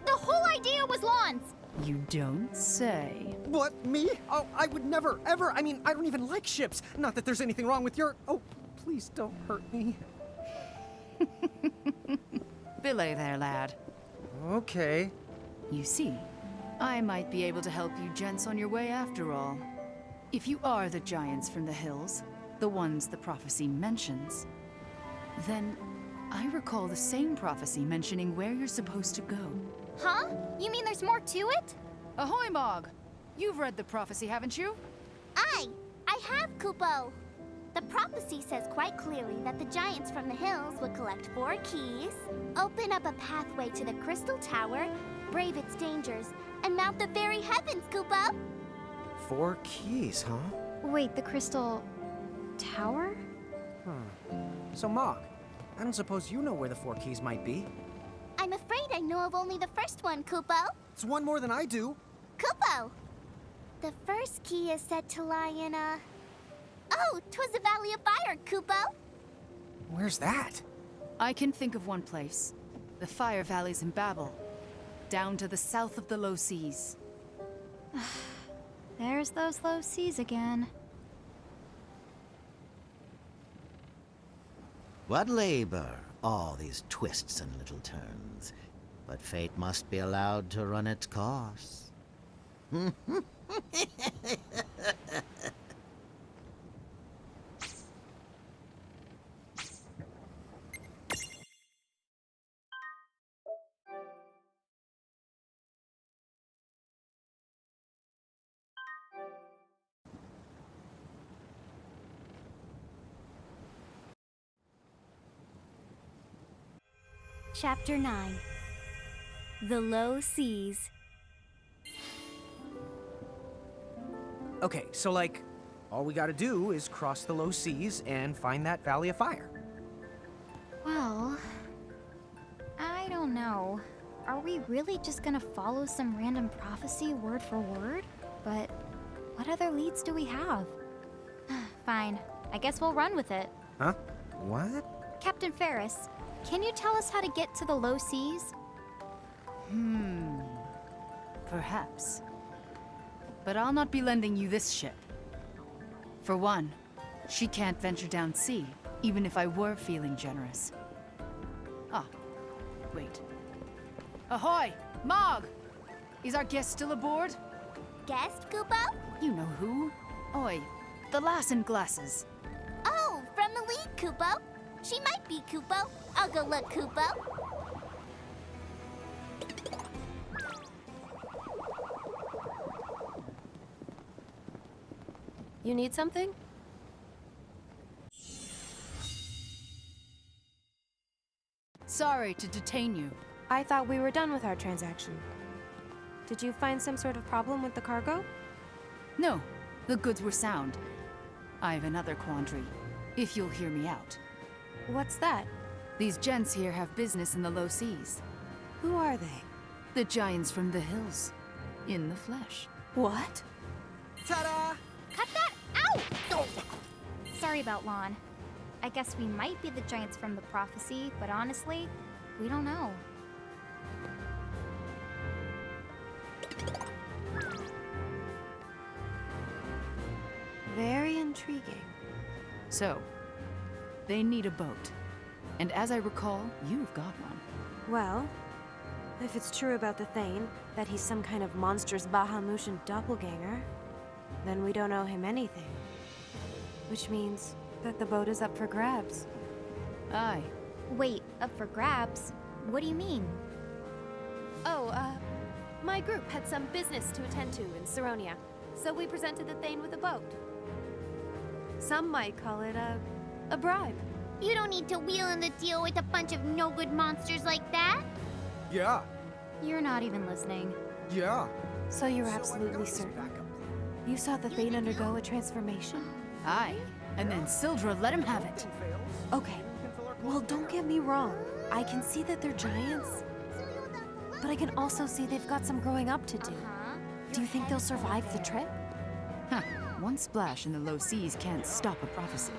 The whole idea was Lon's! You don't say. What, me? Oh, I would never, ever. I mean, I don't even like ships. Not that there's anything wrong with your... Oh, please don't hurt me. Belay there, lad. Okay. You see, I might be able to help you gents on your way after all. If you are the giants from the hills, the ones the prophecy mentions, then I recall the same prophecy mentioning where you're supposed to go. Huh? You mean there's more to it? Ahoy, Mog! You've read the prophecy, haven't you? I have, Kupo. The prophecy says quite clearly that the giants from the hills would collect 4 keys, open up a pathway to the Crystal Tower, brave its dangers, and mount the very heavens, Kupo! 4 keys, huh? Wait, the Crystal... Tower? So, Mog, I don't suppose you know where the 4 keys might be. I'm afraid I know of only the first one, Kupo. It's one more than I do. Kupo! The first key is said to lie in a... Oh, 'twas the Valley of Fire, Kupo! Where's that? I can think of one place. The Fire Valleys in Babel. Down to the south of the low seas. There's those low seas again. What labor, all these twists and little turns. But fate must be allowed to run its course. Chapter 9. The Low Seas. Okay, so like, all we gotta do is cross the low seas and find that Valley of Fire. Well, I don't know. Are we really just gonna follow some random prophecy word for word? But what other leads do we have? Fine, I guess we'll run with it. Huh? What? Captain Ferris, can you tell us how to get to the low seas? Perhaps. But I'll not be lending you this ship. For one, she can't venture down sea, even if I were feeling generous. Ah, wait. Ahoy! Mog! Is our guest still aboard? Guest, Kupo? You know who. Oi, the lass in glasses. Oh, from the lead, Kupo. She might be Kupo. I'll go look, Kupo. You need something? Sorry to detain you. I thought we were done with our transaction. Did you find some sort of problem with the cargo? No, the goods were sound. I have another quandary, if you'll hear me out. What's that? These gents here have business in the low seas. Who are they? The giants from the hills. In the flesh. What? Ta-da! Cut that out! Oh. Sorry about Lon. I guess we might be the giants from the prophecy, but honestly, we don't know. Very intriguing. So, they need a boat. And as I recall, you've got one. Well, if it's true about the Thane, that he's some kind of monstrous Bahamutian doppelganger, then we don't owe him anything. Which means that the boat is up for grabs. Aye. Wait, up for grabs? What do you mean? Oh, my group had some business to attend to in Saronia, so we presented the Thane with a boat. Some might call it a bribe. You don't need to wheel in the deal with a bunch of no-good monsters like that. Yeah. You're not even listening. Yeah. So you're absolutely certain? You saw the Thane undergo a transformation? Aye. And then Sildra let him have it. Okay. Well, don't get me wrong. I can see that they're giants. But I can also see they've got some growing up to do. Do you think they'll survive the trip? Huh. One splash in the low seas can't stop a prophecy.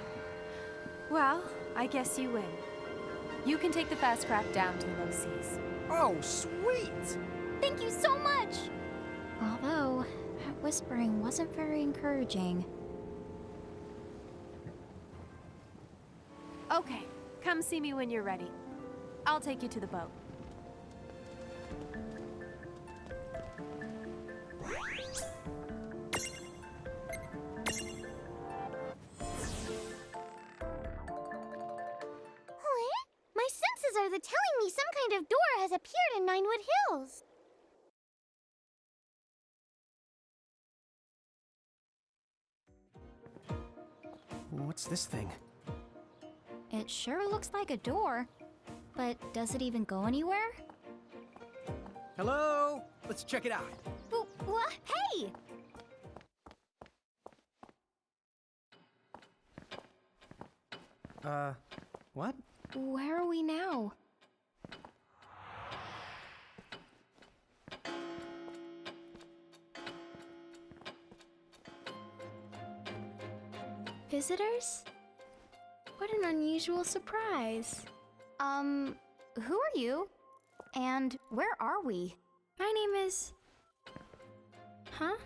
Well, I guess you win. You can take the fast craft down to the low seas. Oh, sweet! Thank you so much! Although, that whispering wasn't very encouraging. Okay, come see me when you're ready. I'll take you to the boat. My senses are telling me some kind of door has appeared in Ninewood Hills. What's this thing? It sure looks like a door. But does it even go anywhere? Hello? Let's check it out. What? Hey! What? Where are we now? Visitors? What an unusual surprise. Who are you? And where are we? My name is... Huh?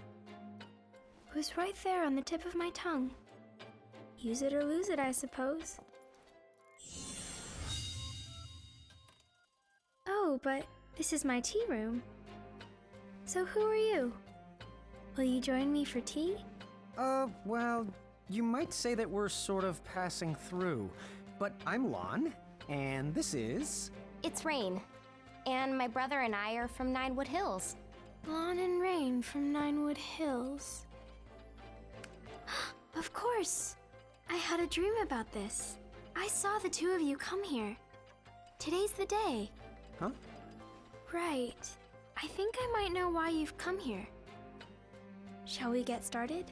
It was right there on the tip of my tongue. Use it or lose it, I suppose. Oh, but this is my tea room. So who are you? Will you join me for tea? Well, you might say that we're sort of passing through. But I'm Lon, and this is... It's Rain. And my brother and I are from Ninewood Hills. Lon and Rain from Ninewood Hills. Of course! I had a dream about this. I saw the two of you come here. Today's the day. Huh? Right. I think I might know why you've come here. Shall we get started?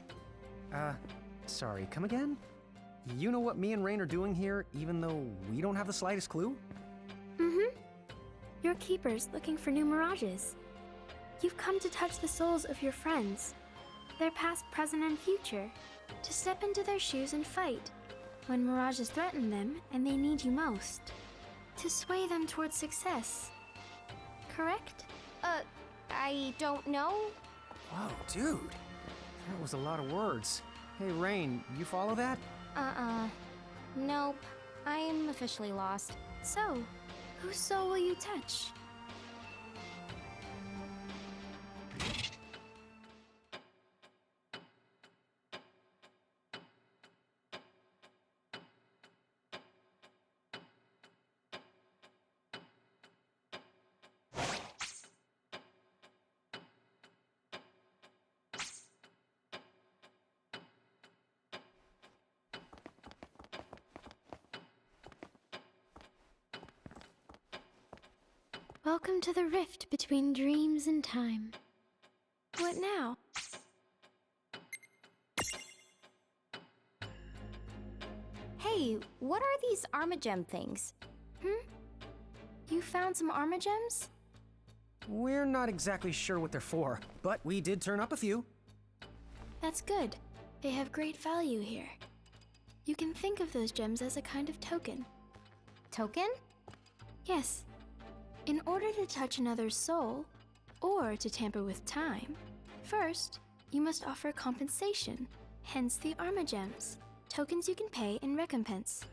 Sorry, come again? You know what me and Rain are doing here, even though we don't have the slightest clue? Mm-hmm. You're keepers looking for new mirages. You've come to touch the souls of your friends, their past, present, and future, to step into their shoes and fight when mirages threaten them and they need you most, to sway them towards success. Correct? I don't know. Whoa, dude. That was a lot of words. Hey, Rain, you follow that? Nope. I am officially lost. So, whose soul will you touch? Welcome to the rift between dreams and time. What now? Hey, what are these Armagem things? You found some Armagems? We're not exactly sure what they're for, but we did turn up a few. That's good. They have great value here. You can think of those gems as a kind of token. Token? Yes. In order to touch another's soul, or to tamper with time, first, you must offer compensation, hence the Armagems, tokens you can pay in recompense.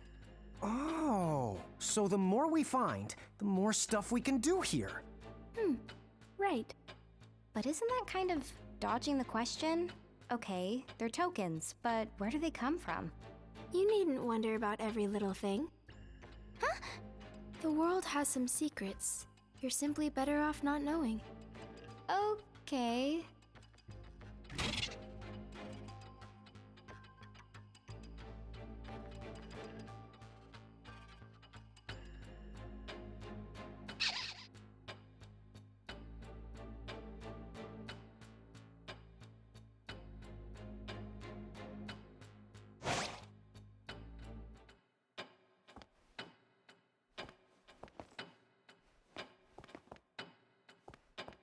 Oh, so the more we find, the more stuff we can do here. Right. But isn't that kind of dodging the question? Okay, they're tokens, but where do they come from? You needn't wonder about every little thing. Huh? The world has some secrets. You're simply better off not knowing. Okay.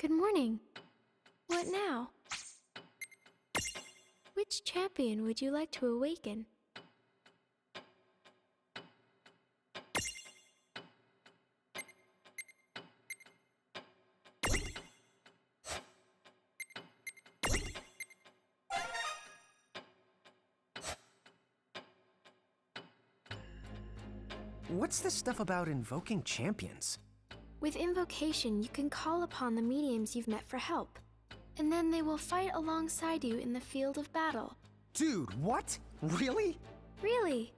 Good morning. What now? Which champion would you like to awaken? What's this stuff about invoking champions? With invocation, you can call upon the mediums you've met for help, and then they will fight alongside you in the field of battle. Dude, what? Really? Really?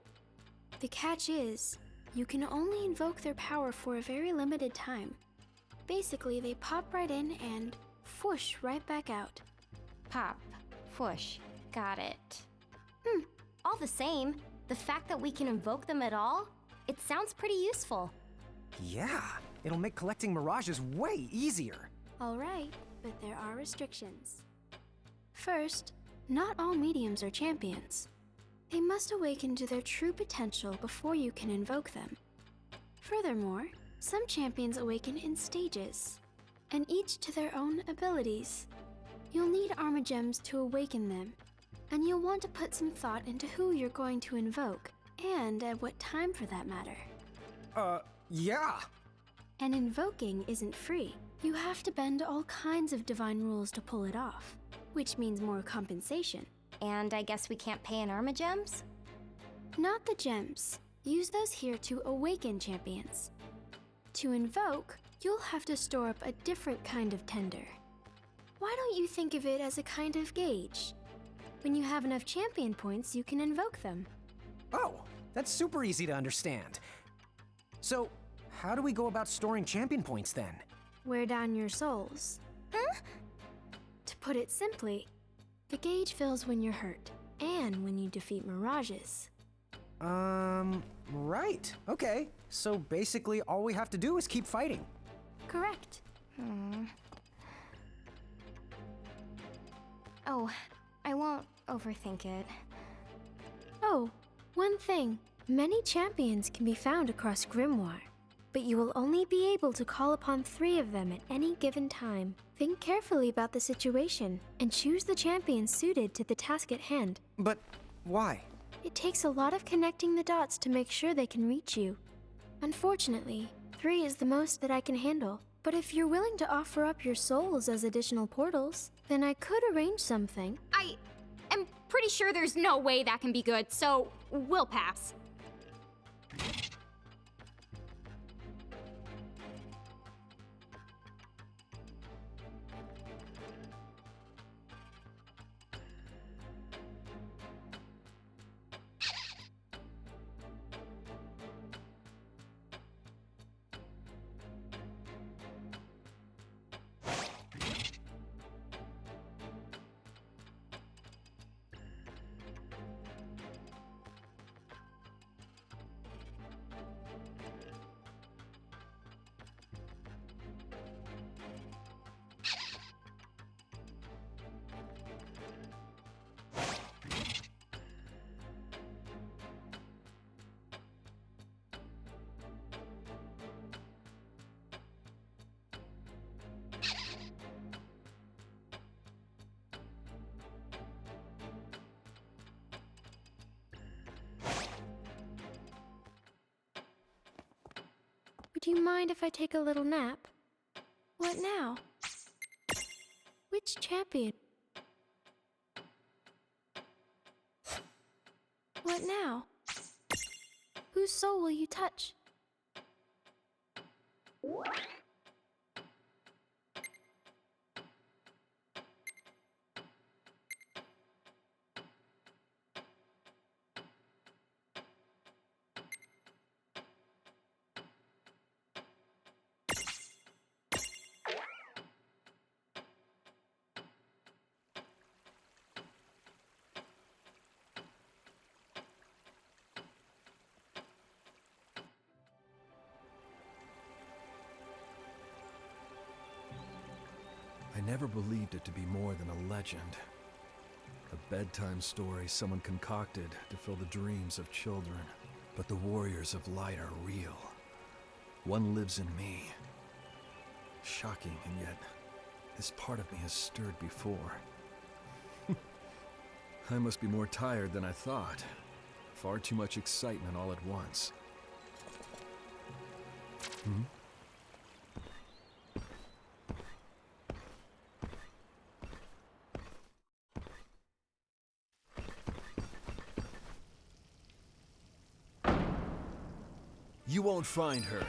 The catch is, you can only invoke their power for a very limited time. Basically, they pop right in and whoosh right back out. Pop, whoosh, got it. All the same, the fact that we can invoke them at all, it sounds pretty useful. Yeah, it'll make collecting mirages way easier. All right, but there are restrictions. First, not all mediums are champions. They must awaken to their true potential before you can invoke them. Furthermore, some champions awaken in stages, and each to their own abilities. You'll need Armagems to awaken them, and you'll want to put some thought into who you're going to invoke, and at what time for that matter. Yeah. And invoking isn't free. You have to bend all kinds of divine rules to pull it off, which means more compensation. And I guess we can't pay in Armagems? Not the gems. Use those here to awaken champions. To invoke, you'll have to store up a different kind of tender. Why don't you think of it as a kind of gauge? When you have enough champion points, you can invoke them. Oh, that's super easy to understand. So, how do we go about storing champion points then? Wear down your souls. Huh? To put it simply, the gauge fills when you're hurt, and when you defeat mirages. Right. Okay. So basically all we have to do is keep fighting. Correct. Oh, I won't overthink it. Oh, one thing. Many champions can be found across Grimoire, but you will only be able to call upon 3 of them at any given time. Think carefully about the situation, and choose the champion suited to the task at hand. But why? It takes a lot of connecting the dots to make sure they can reach you. Unfortunately, 3 is the most that I can handle. But if you're willing to offer up your souls as additional portals, then I could arrange something. I am pretty sure there's no way that can be good, so we'll pass. Would you mind if I take a little nap? What now? Which champion? What now? Whose soul will you touch? I never believed it to be more than a legend. A bedtime story someone concocted to fill the dreams of children. But the warriors of light are real. One lives in me. Shocking, and yet this part of me has stirred before. I must be more tired than I thought. Far too much excitement all at once. You won't find her.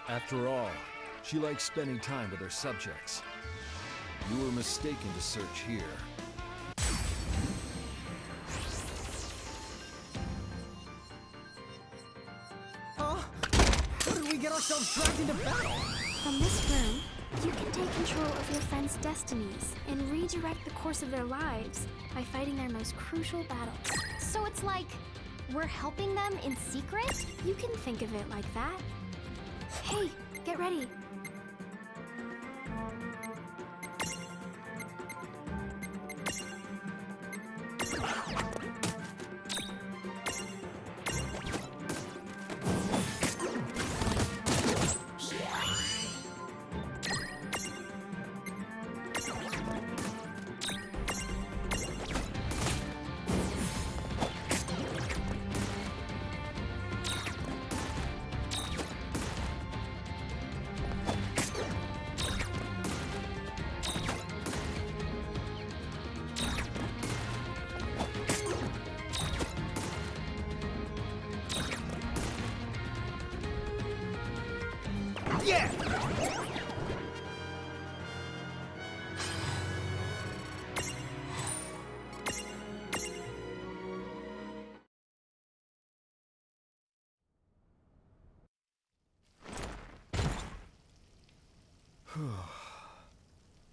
After all, she likes spending time with her subjects. You were mistaken to search here. How did we get ourselves dragged into battle? From this room, you can take control of your friends' destinies and redirect the course of their lives by fighting their most crucial battles. So it's like we're helping them in secret? You can think of it like that. Hey, get ready.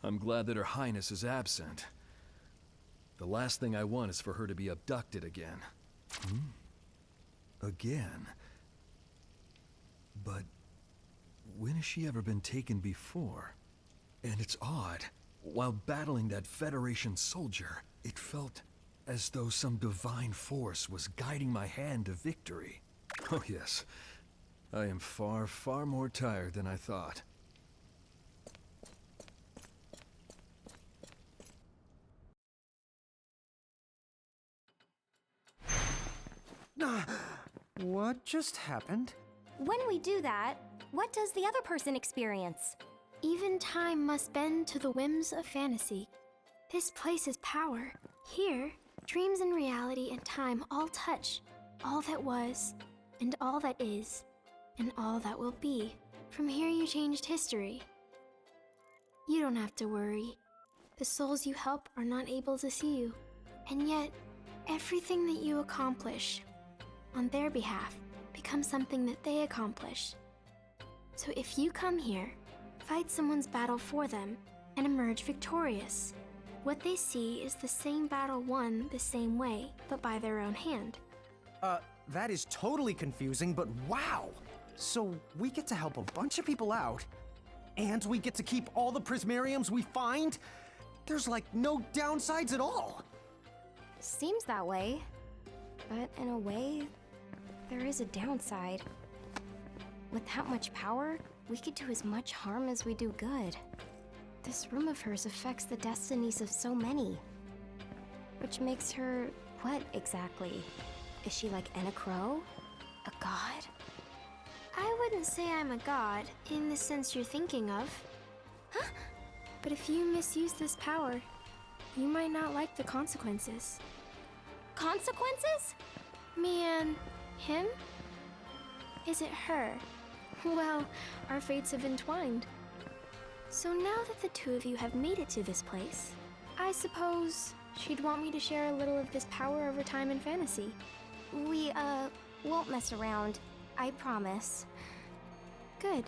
I'm glad that Her Highness is absent. The last thing I want is for her to be abducted again. Again? But when has she ever been taken before? And it's odd. While battling that Federation soldier, it felt as though some divine force was guiding my hand to victory. Oh yes, I am far, far more tired than I thought. What just happened? When we do that, what does the other person experience? Even time must bend to the whims of fantasy. This place is power. Here, dreams and reality and time all touch. All that was, and all that is, and all that will be. From here you changed history. You don't have to worry. The souls you help are not able to see you. And yet, everything that you accomplish on their behalf becomes something that they accomplish. So if you come here, fight someone's battle for them, and emerge victorious, what they see is the same battle won the same way, but by their own hand. That is totally confusing, but wow! So we get to help a bunch of people out, and we get to keep all the prismariums we find? There's like no downsides at all! Seems that way. But in a way, there is a downside. With that much power, we could do as much harm as we do good. This room of hers affects the destinies of so many. Which makes her what exactly? Is she like Anna Crow? A god? I wouldn't say I'm a god, in the sense you're thinking of. Huh? But if you misuse this power, you might not like the consequences. Consequences? Me and him? Is it her? Well, our fates have entwined. So now that the two of you have made it to this place, I suppose she'd want me to share a little of this power over time and fantasy. We, won't mess around. I promise. Good.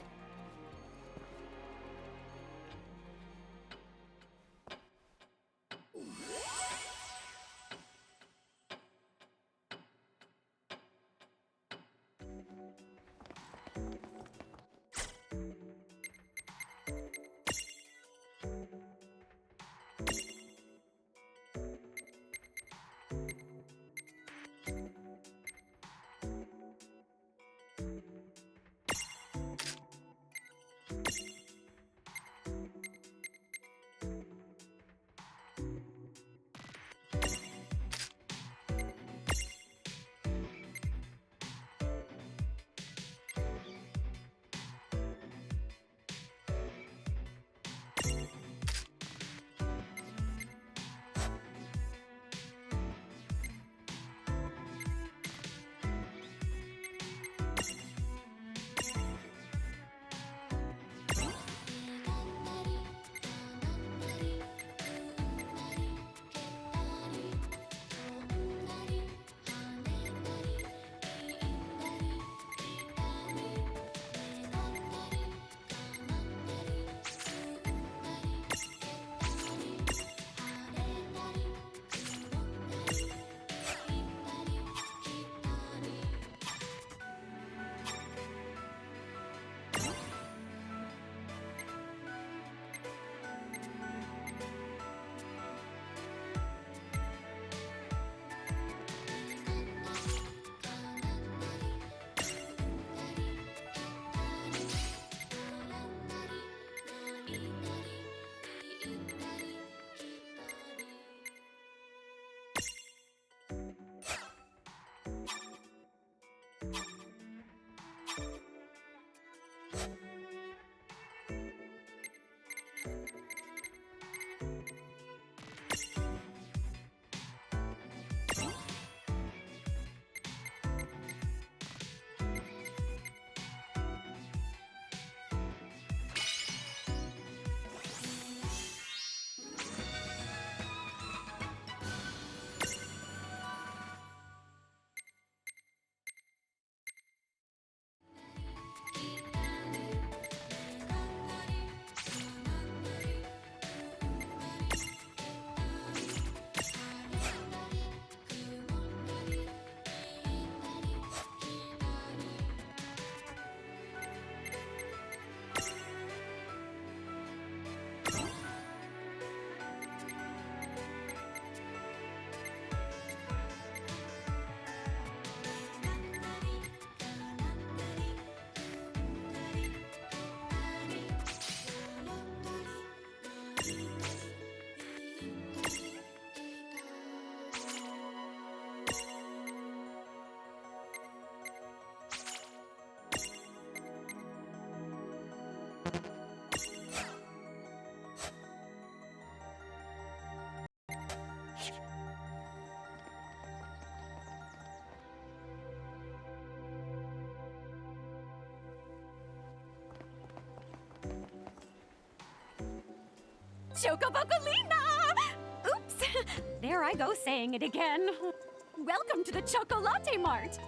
Chocobocolina! Oops! There I go saying it again. Welcome to the Chocolate Mart!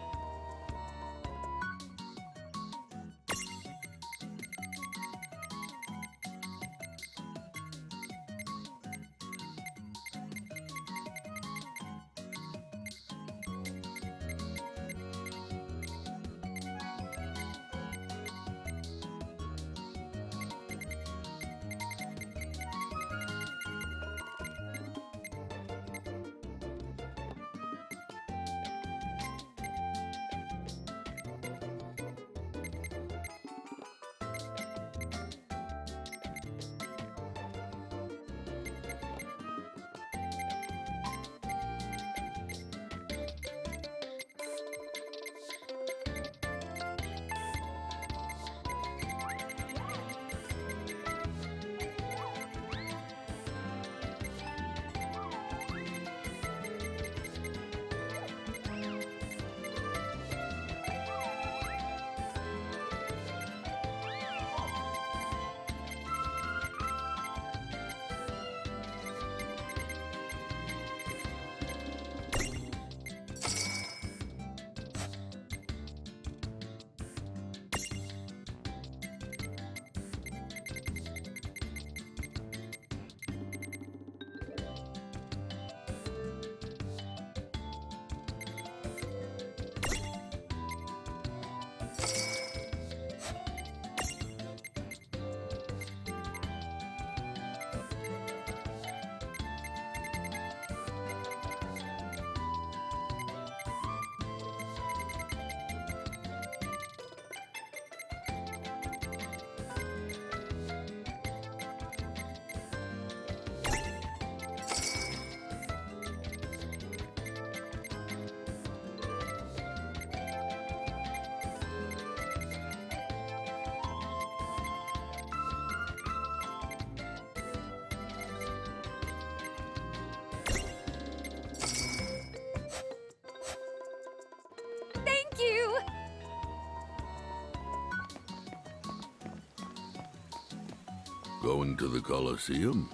Going to the Colosseum?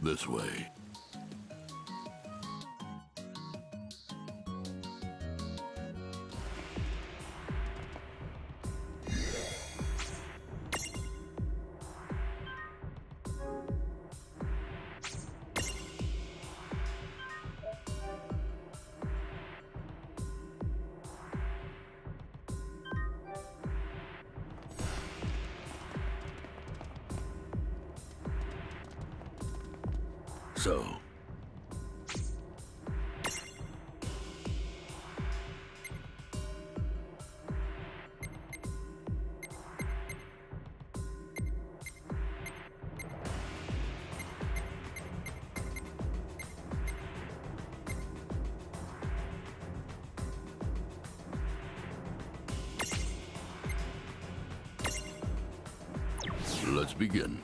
This way. So. Let's begin.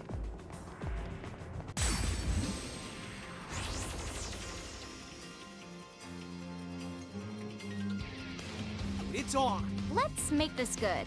It's on. Let's make this good.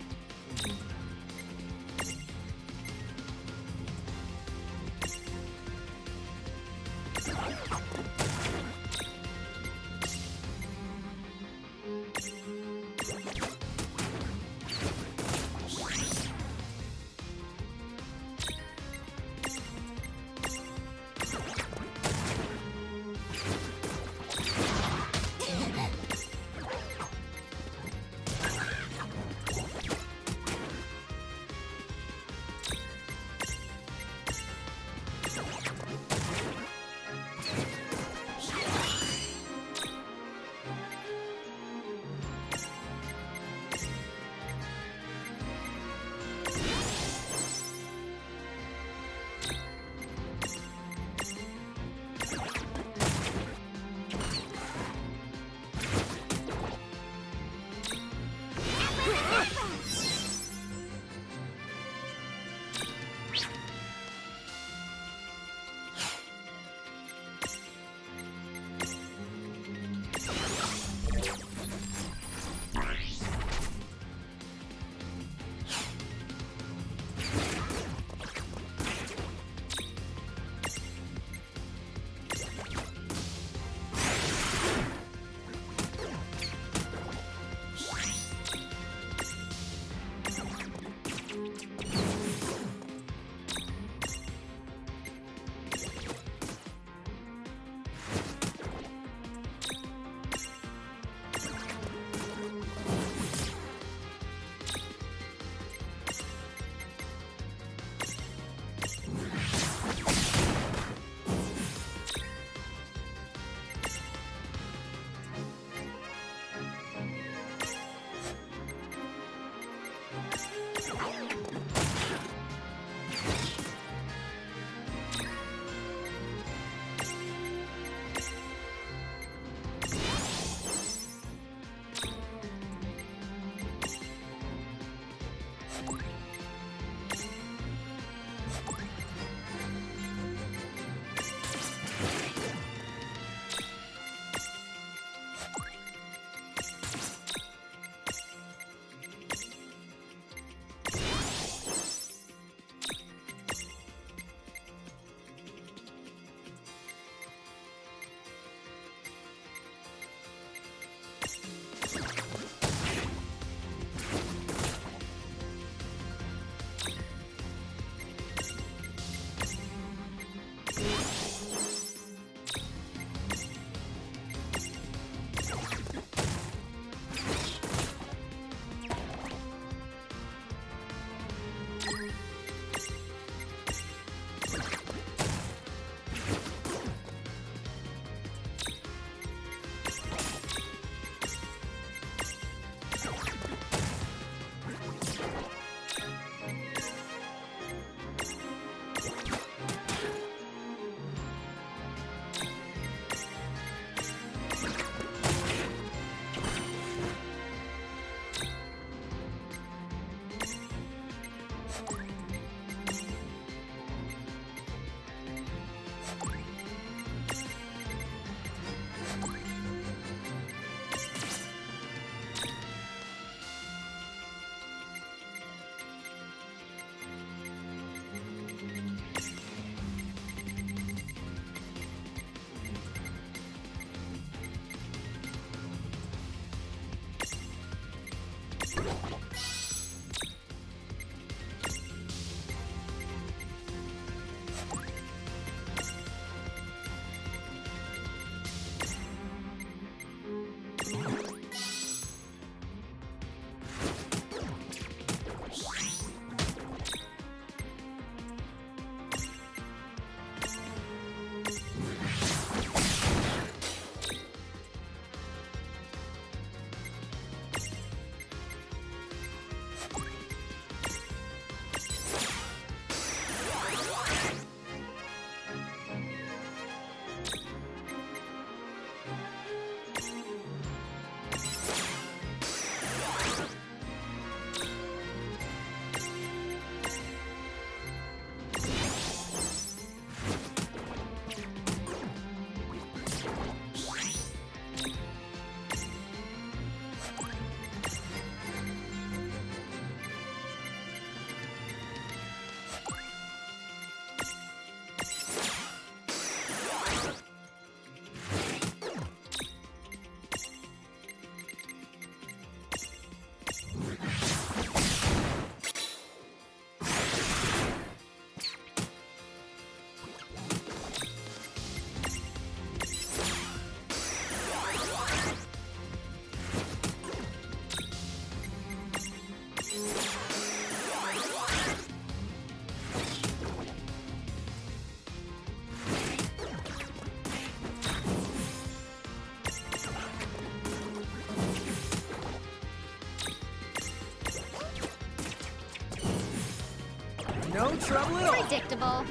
No trouble at all. Predictable.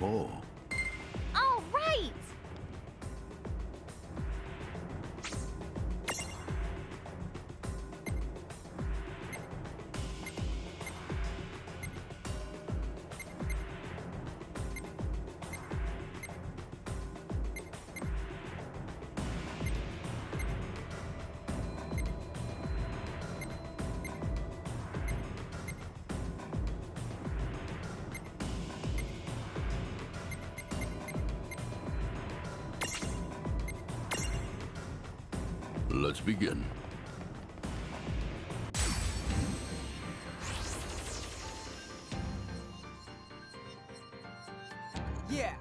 Oh. All right! Let's begin. Yeah.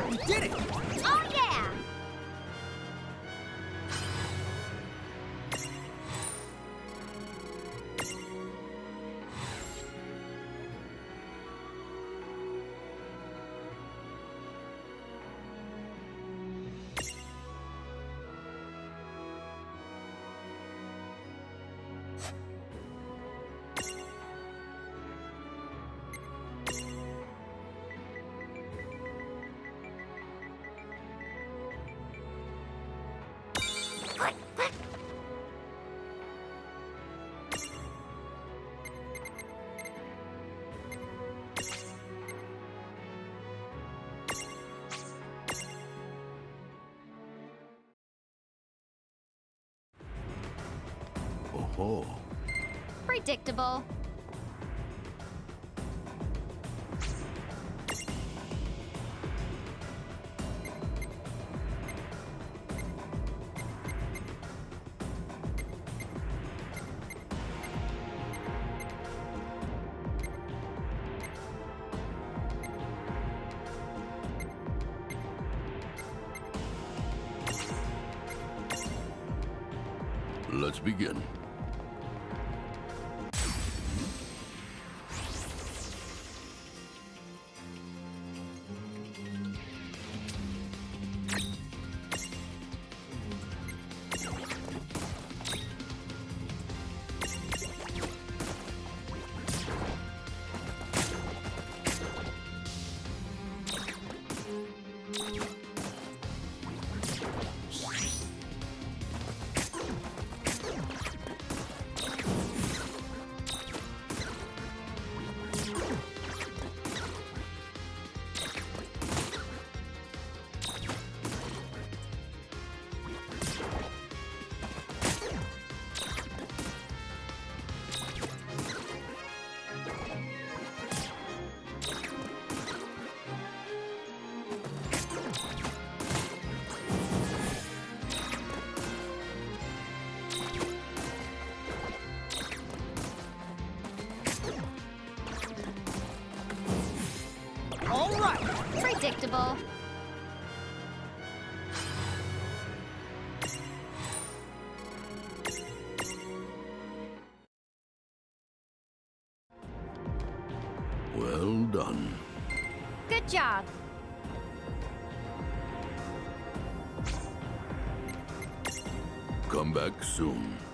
We did it! Oh, yeah! Oh. Predictable. Let's begin. Acceptable. Well done. Good job. Come back soon.